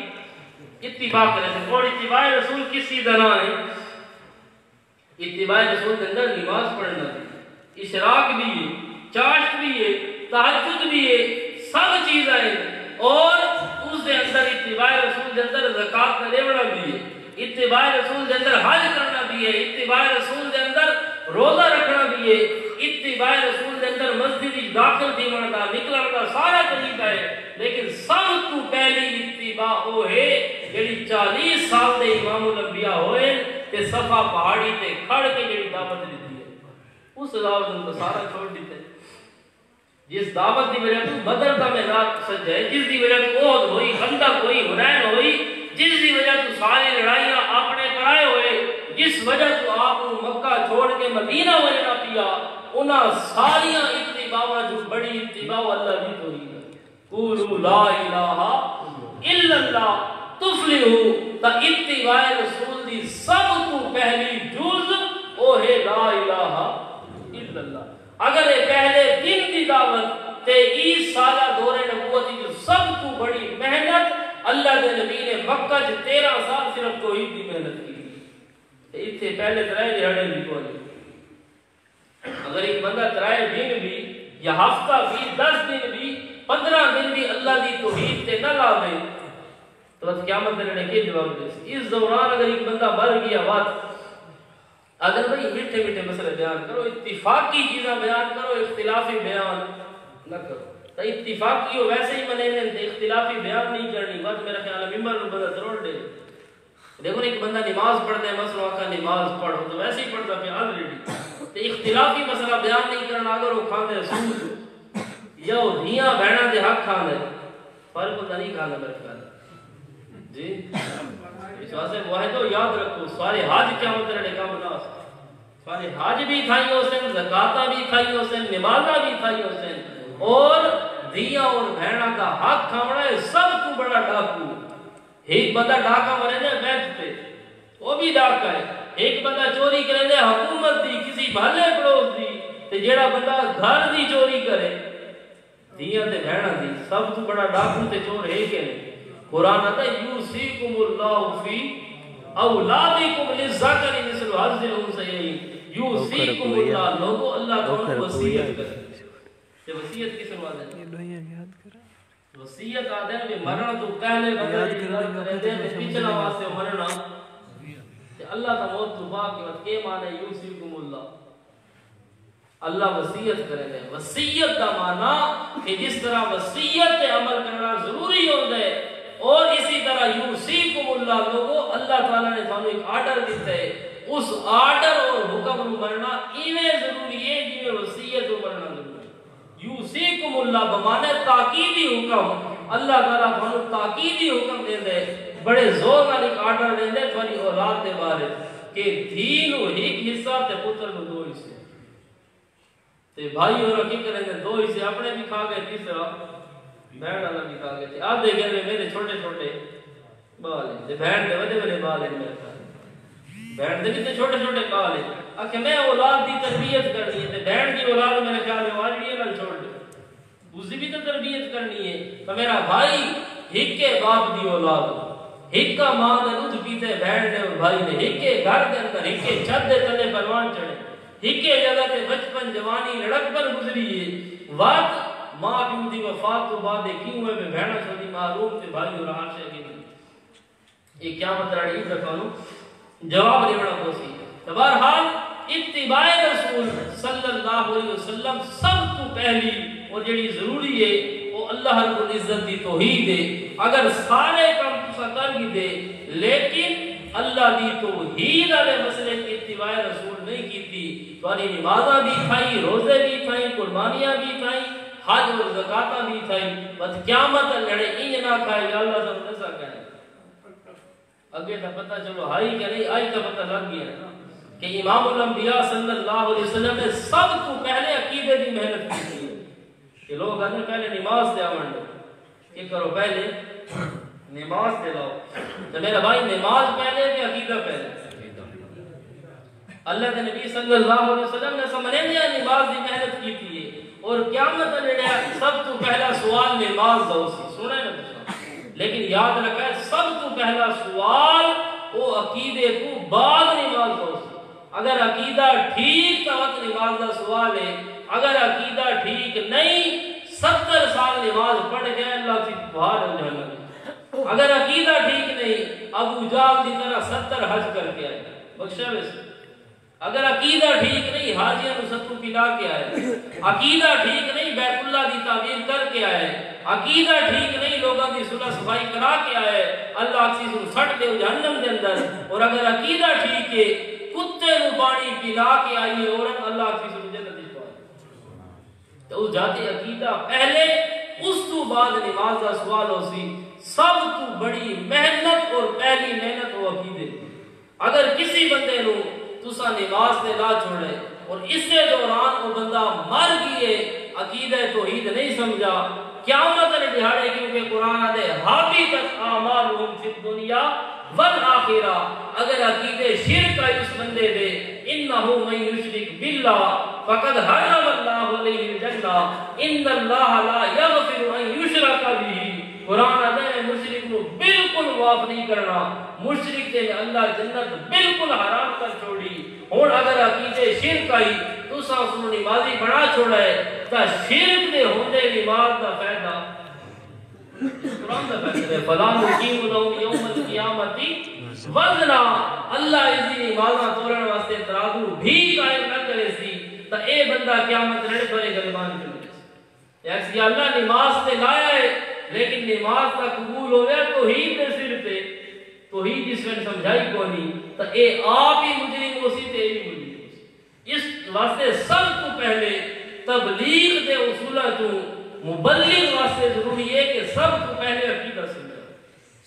اتباع کرے تھے اور اتباع رسول کس چیز کا نام ہے اتباع رسول کے اندر نماز پڑھنا ہے اشراق بھی ہے چاشت بھی ہے تہجد بھی ہے سب چیزیں اور اس دے اندر اتباع رسول دے اندر زکات نہ دینا بھی ہے اتباع رسول دے اندر حج کرنا بھی ہے اتباع رسول دے اندر روزہ رکھنا بھی ہے اتباع رسول دے اندر مسجد وچ داخل دیوان دا نکلن دا سارا طریقہ ہے لیکن سب تو پہلی اتباع وہ ہے جڑی 40 سال دے امام الانبیاء ہوئے تے صفا پہاڑی تے کھڑ کے جڑی دعوت دیتی ہے اس دعوت کو سارا چھوڑ دیتے جس دعوت دی وجہ تو بدر دا میدان سجے، جس دی وجہ تو احد ہوئی، خندق ہوئی، حنین ہوئی، جس دی وجہ تو ساری لڑائیاں آپ نے کرائے ہوئے، جس وجہ تو آپ مکہ چھوڑ کے مدینہ وجنا پیا، انہاں ساریاں اتباعاں جو بڑی اتباع اللہ دی توحید ہے۔ قولوا لا الہ الا اللہ تفلحوا، تا اتباع رسول دی سب تو پہلی جز او ہے لا الہ الا اللہ۔ اگر یہ پہلے دن دی دعوت تے 20 سالہ دور نبوت کی سب تو بڑی محنت اللہ دے نبی نے مکہ چ 13 سال صرف توحید دی محنت کی، اتنے پہلے ترائے دیہڑے بھی کوئی۔ اگر ایک بندہ ترائے دن بھی یا ہفتہ بھی 10 دن بھی 15 دن بھی اللہ دی توحید تے نہ لاوے تو بس قیامت نے کیا جواب دے سی۔ اس دوران اگر ایک بندہ مر گیا بات، اگر بھئی میٹھے میٹھے مسئلے بیان کرو، اتفاقی چیزاں بیان کرو، اختلافی بیان نہ کرو۔ تو اتفاقی ہو ویسے ہی منے نے اختلافی بیان نہیں کرنی، بات میرا خیال ہے ممبر میں بندہ ضرور دے۔ دیکھو ایک بندہ نماز پڑھتا ہے، مسئلہ آقا نماز پڑھو تو ویسے ہی پڑھتا پھر آلریڈی، تو اختلافی مسئلہ بیان نہیں کرنا، اگر وہ کھاندے سود یا وہ دھیاں بہنہ دے حق کھاندے فرق ہوتا نہیں کھانا میرے خیال جی۔ اس واسطے واحد تو یاد رکھو سارے حاج کیا ہوتے رہے کام نہ سارے حاج بھی تھائی ہو سن، زکاتہ بھی تھائی ہو سن، نمازہ بھی تھائی ہو سن، اور دھیاں اور بہنہ کا حق کھانا ہے سب تو بڑا ڈاکو۔ ایک بندہ ڈاکہ مرے دے بیٹھ پہ وہ بھی ڈاکہ ہے، ایک بندہ چوری کرے دے حکومت دی کسی بھلے پڑوس دی، تے جیڑا بندہ گھر دی چوری کرے دھیاں تے بہنہ دی سب تو بڑا ڈاکو تے چور ہے کہ نہیں۔ قرآن آتا ہے یوسیکم اللہ فی اولادکم للذکر مثل حظ الانثیین، یوسیکم اللہ، لوگو اللہ کو وصیت کرے۔ یہ وصیت کس سے وعدہ ہے؟ وصیت آدھے میں مرنا تو پہلے بندہ اجازت کرے دے میں پچھلا واسطے مرنا کہ اللہ کا موت تو باقی وقت کے معنی یوسیکم اللہ، اللہ وصیت کرے دے۔ وصیت کا معنی کہ جس طرح وصیت پہ عمل کرنا ضروری ہوتا ہے، اور اسی طرح یوسیکم اللہ لوگو اللہ تعالیٰ نے سانو ایک آرڈر دیتا ہے، اس آرڈر اور حکم رو مرنا ایویں ضروری ہے جی میں وصیت رو مرنا ضروری ہے۔ یوسیکم اللہ بمانے تاکیدی حکم، اللہ تعالیٰ سانو تاکیدی حکم دے دے، بڑے زور نال ایک آرڈر دے دے تھوڑی اولاد دے بارے کہ دھی نو ایک حصہ تے پتر نو 2 حصے، تے بھائی اور کی کریں گے 2 حصے اپنے بھی کھا گئے، تیسرا بہن والا بھی کھا گئے تھے۔ آپ دیکھیں گے میرے چھوٹے چھوٹے بال ہیں تے بہن دے بڑے بڑے بال ہیں، میرے بہن دے بھی چھوٹے چھوٹے بال ہیں، کہ میں اولاد دی تربیت کرنی ہے تے بہن کی اولاد میرے خیال میں آج بھی نہ چھوڑ دے، اس بھی تو تربیت کرنی ہے۔ تو میرا بھائی ہکے باپ دی اولاد، ہکا ماں دے دودھ پیتے بہن نے اور بھائی نے، ہکے گھر دے اندر ہکے چھت دے تلے پروان چڑھے، ہکے جگہ تے بچپن جوانی لڑک پر گزری ہے، وقت ماں پیو دی وفات تو بعد کیوں ہے میں بہنا چھوڑی معلوم تے بھائی اور عاشق کی یہ کیا مطلب ہے اس کا جواب دینا کوسی۔ تو بہرحال اتباع رسول صلی اللہ علیہ وسلم سب تو پہلی اور جڑی ضروری ہے وہ اللہ رب العزت دی توحید ہے۔ اگر سارے کام تسا کر بھی دے لیکن اللہ دی توحید والے مسئلے کی اتباع رسول نہیں کیتی، تمہاری نمازاں بھی تھائی، روزے بھی تھائی، قربانیاں بھی تھائی، حج اور زکاتہ بھی تھائی، بس قیامت لڑے انج نہ کھائے یا اللہ سب ایسا کہے اگے تو پتہ چلو ہائی کہ نہیں آئی تو پتہ لگ گیا نا کہ امام الانبیاء صلی اللہ علیہ وسلم نے سب کو پہلے عقیدے کی محنت کی تھی کہ لوگ آدھے پہلے نماز دے آمن دو کہ کرو پہلے نماز دے لاؤ، تو میرا بھائی نماز پہلے کہ عقیدہ پہلے؟ اللہ کے نبی صلی اللہ علیہ وسلم نے سمجھے دیا نماز دی محنت کی تھی اور قیامت نے سب تو پہلا سوال نماز دو سی سنے نا لیکن یاد رکھے سب تو پہلا سوال وہ عقیدے کو بعد نماز دو سی۔ اگر عقیدہ ٹھیک تو وقت نماز کا سوال ہے، اگر عقیدہ ٹھیک نہیں 70 سال نماز پڑھ گئے اللہ کی باہر ہو جانا، اگر عقیدہ ٹھیک نہیں ابو جہل کی طرح 70 حج کر کے آئے بخشا ویسے، اگر عقیدہ ٹھیک نہیں حاجیاں نو ستو پلا کے آئے، عقیدہ ٹھیک نہیں بیت اللہ دی تعمیر کر کے آئے، عقیدہ ٹھیک نہیں لوگاں دی صلح صفائی کرا کے آئے، اللہ کسی کو سٹ دے جہنم دے اندر، اور اگر عقیدہ ٹھیک ہے کتے نو پانی پلا کے آئی عورت اللہ کسی کو جنت دی پائے۔ تو جاتے عقیدہ پہلے اس تو بعد نماز کا سوال ہو سی سب تو بڑی محنت اور پہلی محنت ہو عقیدے اگر کسی بندے نو تسا نماز سے لا چھوڑے اور اس سے دوران وہ بندہ مر گئے عقیدہ توحید نہیں سمجھا قیامت نے دہاڑے کیونکہ قرآن دے حابطت اعمالهم فی الدنیا والآخرہ اگر عقیدے شرک ہے اس بندے دے انہو من یشرک باللہ فقد حرم اللہ علیہ الجنہ ان اللہ لا یغفر ان یشرک به قرآن دے مشرک نو بالکل معاف نہیں کرنا مشرک تے اللہ جنت بالکل حرام کر چھوڑی ہن اگر عقیدے شرک آئی تو سا اس نو نمازی بنا چھوڑا ہے تا شرک دے ہوندے نماز دا فائدہ قرآن دا فائدہ ہے فلا نقیم لہم یوم القیامت وزنا اللہ اسی نمازاں توڑن واسطے ترازو بھی قائم نہ کرے سی تا اے بندہ قیامت رڑ بھرے گلبان کرے یا اللہ نماز تے لایا ہے لیکن نماز کا قبول ہو گیا توحید دے سر پہ توحید جس میں سمجھائی کو نہیں تو اے آپ ہی مجرم اسی تے ہی مجرم اس واسطے سب تو پہلے تبلیغ دے اصولہ تو مبلغ واسطے ضروری ہے کہ سب تو پہلے عقیدہ سمجھاؤ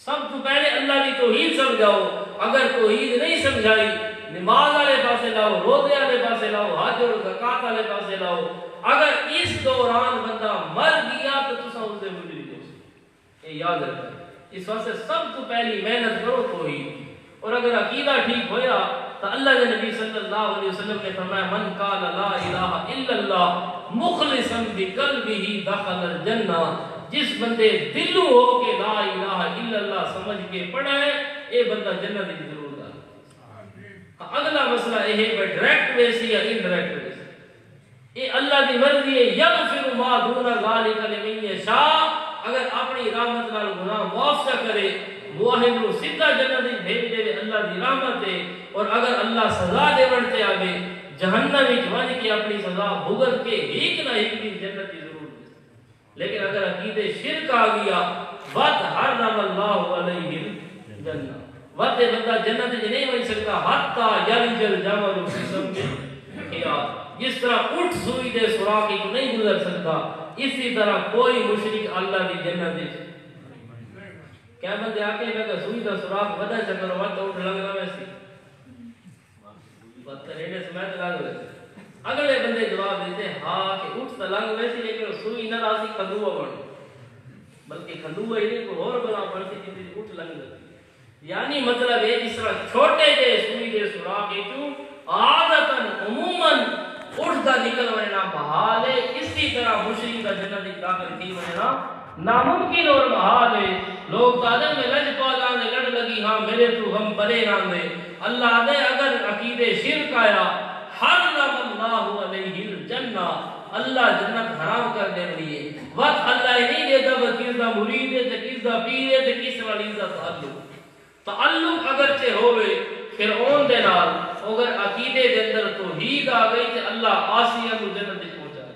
سب تو پہلے اللہ کی توحید سمجھاؤ اگر توحید نہیں سمجھائی نماز والے پاسے لاؤ روزے والے پاسے لاؤ حج اور زکات والے پاسے لاؤ اگر اس دوران بندہ مر گیا تو تسا اس سے مجرم یہ یاد رکھیں اس واسطے سب تو پہلی محنت کرو توحید اور اگر عقیدہ ٹھیک ہویا تو اللہ کے نبی صلی اللہ علیہ وسلم نے فرمایا من قال لا الہ الا اللہ مخلصا بقلبہ دخل الجنہ جس بندے دلوں ہو کے لا الہ الا اللہ سمجھ کے پڑھا ہے اے بندہ جنت کی ضرور دا اگلا مسئلہ یہ ہے ڈائریکٹ وے سے یا انڈائریکٹ وے سے یہ اللہ کی مرضی ہے یغفر ما دون ذلک لمن یشاء اگر اپنی رحمت نال گناہ معاف نہ کرے موحد نو سیدھا جنت وچ بھیج دے اللہ دی رحمت ہے اور اگر اللہ سزا دیون تے آوے جہنم وچ ون کے اپنی سزا بھگت کے ایک نہ ایک دن جنت کی ضرور دے لیکن اگر عقیدے شرک آ گیا ود حرم اللہ علیہ الجنہ ود بندہ جنت وچ نہیں بن سکتا حتی یلج الجمل فی سم الخیاط جس طرح اٹھ سوئی دے سوراخی کو نہیں گزر سکتا اسی طرح کوئی مشرک اللہ کی جنت ہے قیامت دے آکے میں کہ سوئی دا سوراخ ودا چکر وقت اٹھ لگ رہا ویسی پتہ ریڈے سمیت لگ ویسی اگلے بندے جواب دیتے ہاں کہ اٹھ تا لگ ویسی لیکن سوئی نہ راسی کھندوہ بڑھ بلکہ کھندوہ ہی نہیں کوئی اور بنا پڑتی جن دی اٹھ لگ گئی یعنی مطلب ہے جس طرح چھوٹے دے سوئی دے سوراخ چوں عادتاً عموماً اٹھتا نکل ورنہ محال ہے اسی طرح مشرک کا جنت داخل تھی ورنہ ناممکن اور محال ہے لوگ تعلیم میں لج پالانے لڑ لگی ہاں میرے تو ہم برے نام دے اللہ نے اگر عقیدے شرک آیا حرم اللہ علیہ الجنہ اللہ جنت حرام کر دے رہی ہے وقت اللہ نہیں دیتا وہ کس دا مرید ہے کس دا پیر ہے کس والی دا تعلق اگرچہ ہوئے فرعون دے نال اگر عقیدے دے اندر توحید آ گئی تے اللہ آسیہ کو جنت تک پہنچا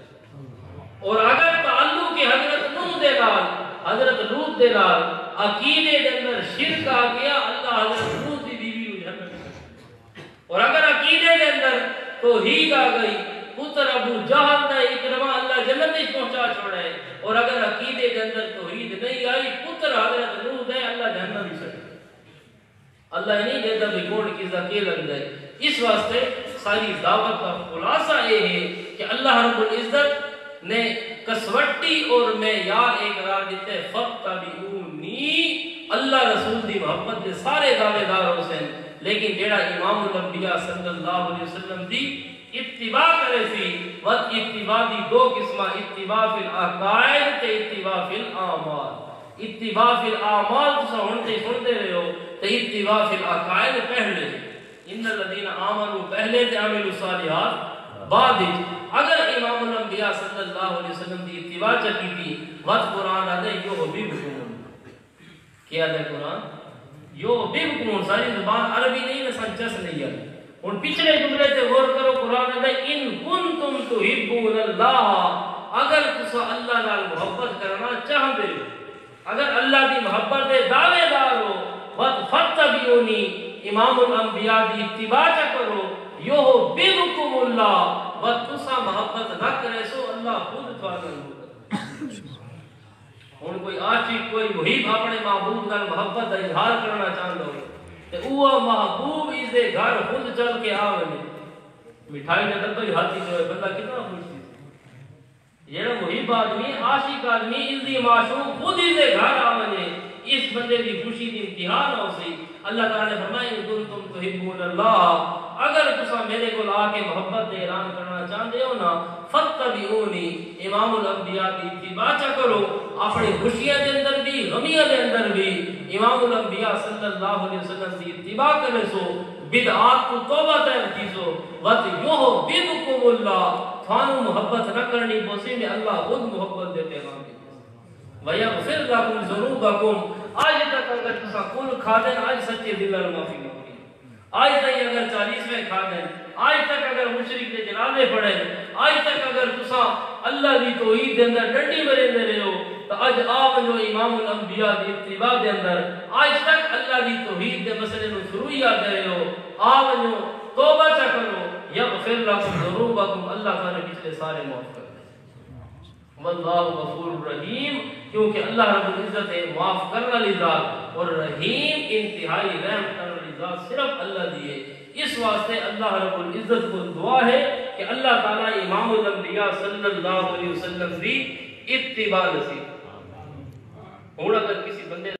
اور اگر تعلق کے حضرت نوح دے نال حضرت لوط دے نال عقیدے دے اندر شرک آ گیا اللہ حضرت لوط دی بیوی کو جنت اور اگر عقیدے دے اندر توحید آ گئی پتر ابو جہل دا اکرما اللہ جنت تک پہنچا چھوڑا ہے اور اگر عقیدے دے اندر توحید نہیں آئی پتر حضرت لوط دے اللہ جہنم میں چھوڑا اللہ نہیں دیتا بھی کون کی ذکی لگ جائے اس واسطے ساری دعوت کا خلاصہ یہ ہے کہ اللہ رب العزت نے کسوٹی اور معیار ایک قرار دیتے ہیں فَاتَّبِعُونِی اللہ رسول دی محبت دے سارے دعوے دار سے لیکن جیڑا امام الانبیاء صلی اللہ علیہ وسلم دی اتباع کرے سی وقت اتباع دی دو قسمہ اتباع فی العقائد تے اتباع فی الاعمال اتباع فی الاعمال تسا ہونتے سنتے رہے ہو تو اتباع فی العقائد پہلے ان الذین آمنوا پہلے تے عملوا الصالحات بعد اگر امام الانبیاء صلی اللہ علیہ وسلم دی اتباع چکی تھی وقت قرآن آدھے یو بکمون کیا دے قرآن یو بکمون ساری زبان عربی نہیں نسان چس نہیں ہے ان پچھلے جملے تے غور کرو قرآن آدھے ان کنتم تحبون اللہ اگر تسا اللہ نال محبت کرنا چاہ دے اگر اللہ دی محبت دے دعوے دار ہو فَاتَّبِعُونِی امام الانبیاء دی اتباع کرو یوہببکم اللہ و تسا محبت نہ کرے سو اللہ خود تھوڑا محبت ہن کوئی عاشق کوئی محب اپنے محبوب نال محبت دا اظہار کرنا چاہندا ہو تے وہ محبوب اس دے گھر خود چل کے آوے مٹھائی دا ڈبہ ہی ہاتھ وچ ہوئے بندہ کتنا خوش سی جڑا محب آدمی عاشق آدمی اس دی معشوق خود اس دے گھر آوے اس بندے دی خوشی دی انتہا نہ ہو سی اللہ تعالی نے فرمایا کہ تم تحبون اللہ اگر تسا میرے کو آ کے محبت دے اعلان کرنا چاہتے ہو نا فتبعونی امام الانبیاء کی اتباع کرو اپنی خوشیاں دے اندر بھی غمیاں دے اندر بھی امام الانبیاء صلی اللہ علیہ وسلم کی اتباع کرے سو بدعات کو توبہ تر کیسو وت یحببکم اللہ تھانو محبت نہ کرنی بوسی میں اللہ خود محبت دیتے ہیں وَيَغْفِرْ لَكُمْ ذُنُوبَكُمْ آج تک اگر تسا کل کھا دیں آج سچے دل اور معافی مانگی آج تک اگر 40ویں کھا دیں آج تک اگر مشرک دے جنازے پڑھیں آج تک اگر تسا اللہ دی توحید دے اندر ڈنڈی مرے رہے ہو تو اج آپ جو امام الانبیاء دی اتباع دے اندر آج تک اللہ دی توحید دے مسئلے نو شروع یاد دے رہے ہو آپ جو توبہ چا کرو یغفر لکم ذنوبکم اللہ تعالی پچھلے سارے معاف کر واللہ غفور الرحیم کیونکہ اللہ رب العزت ہے معاف کرنے والی ذات اور رحیم انتہائی رحم کرنے والی ذات صرف اللہ دی ہے اس واسطے اللہ رب العزت کو دعا ہے کہ اللہ تعالی امام الانبیاء صلی اللہ علیہ وسلم بھی اتباع نصیب ہوں اگر کسی بندے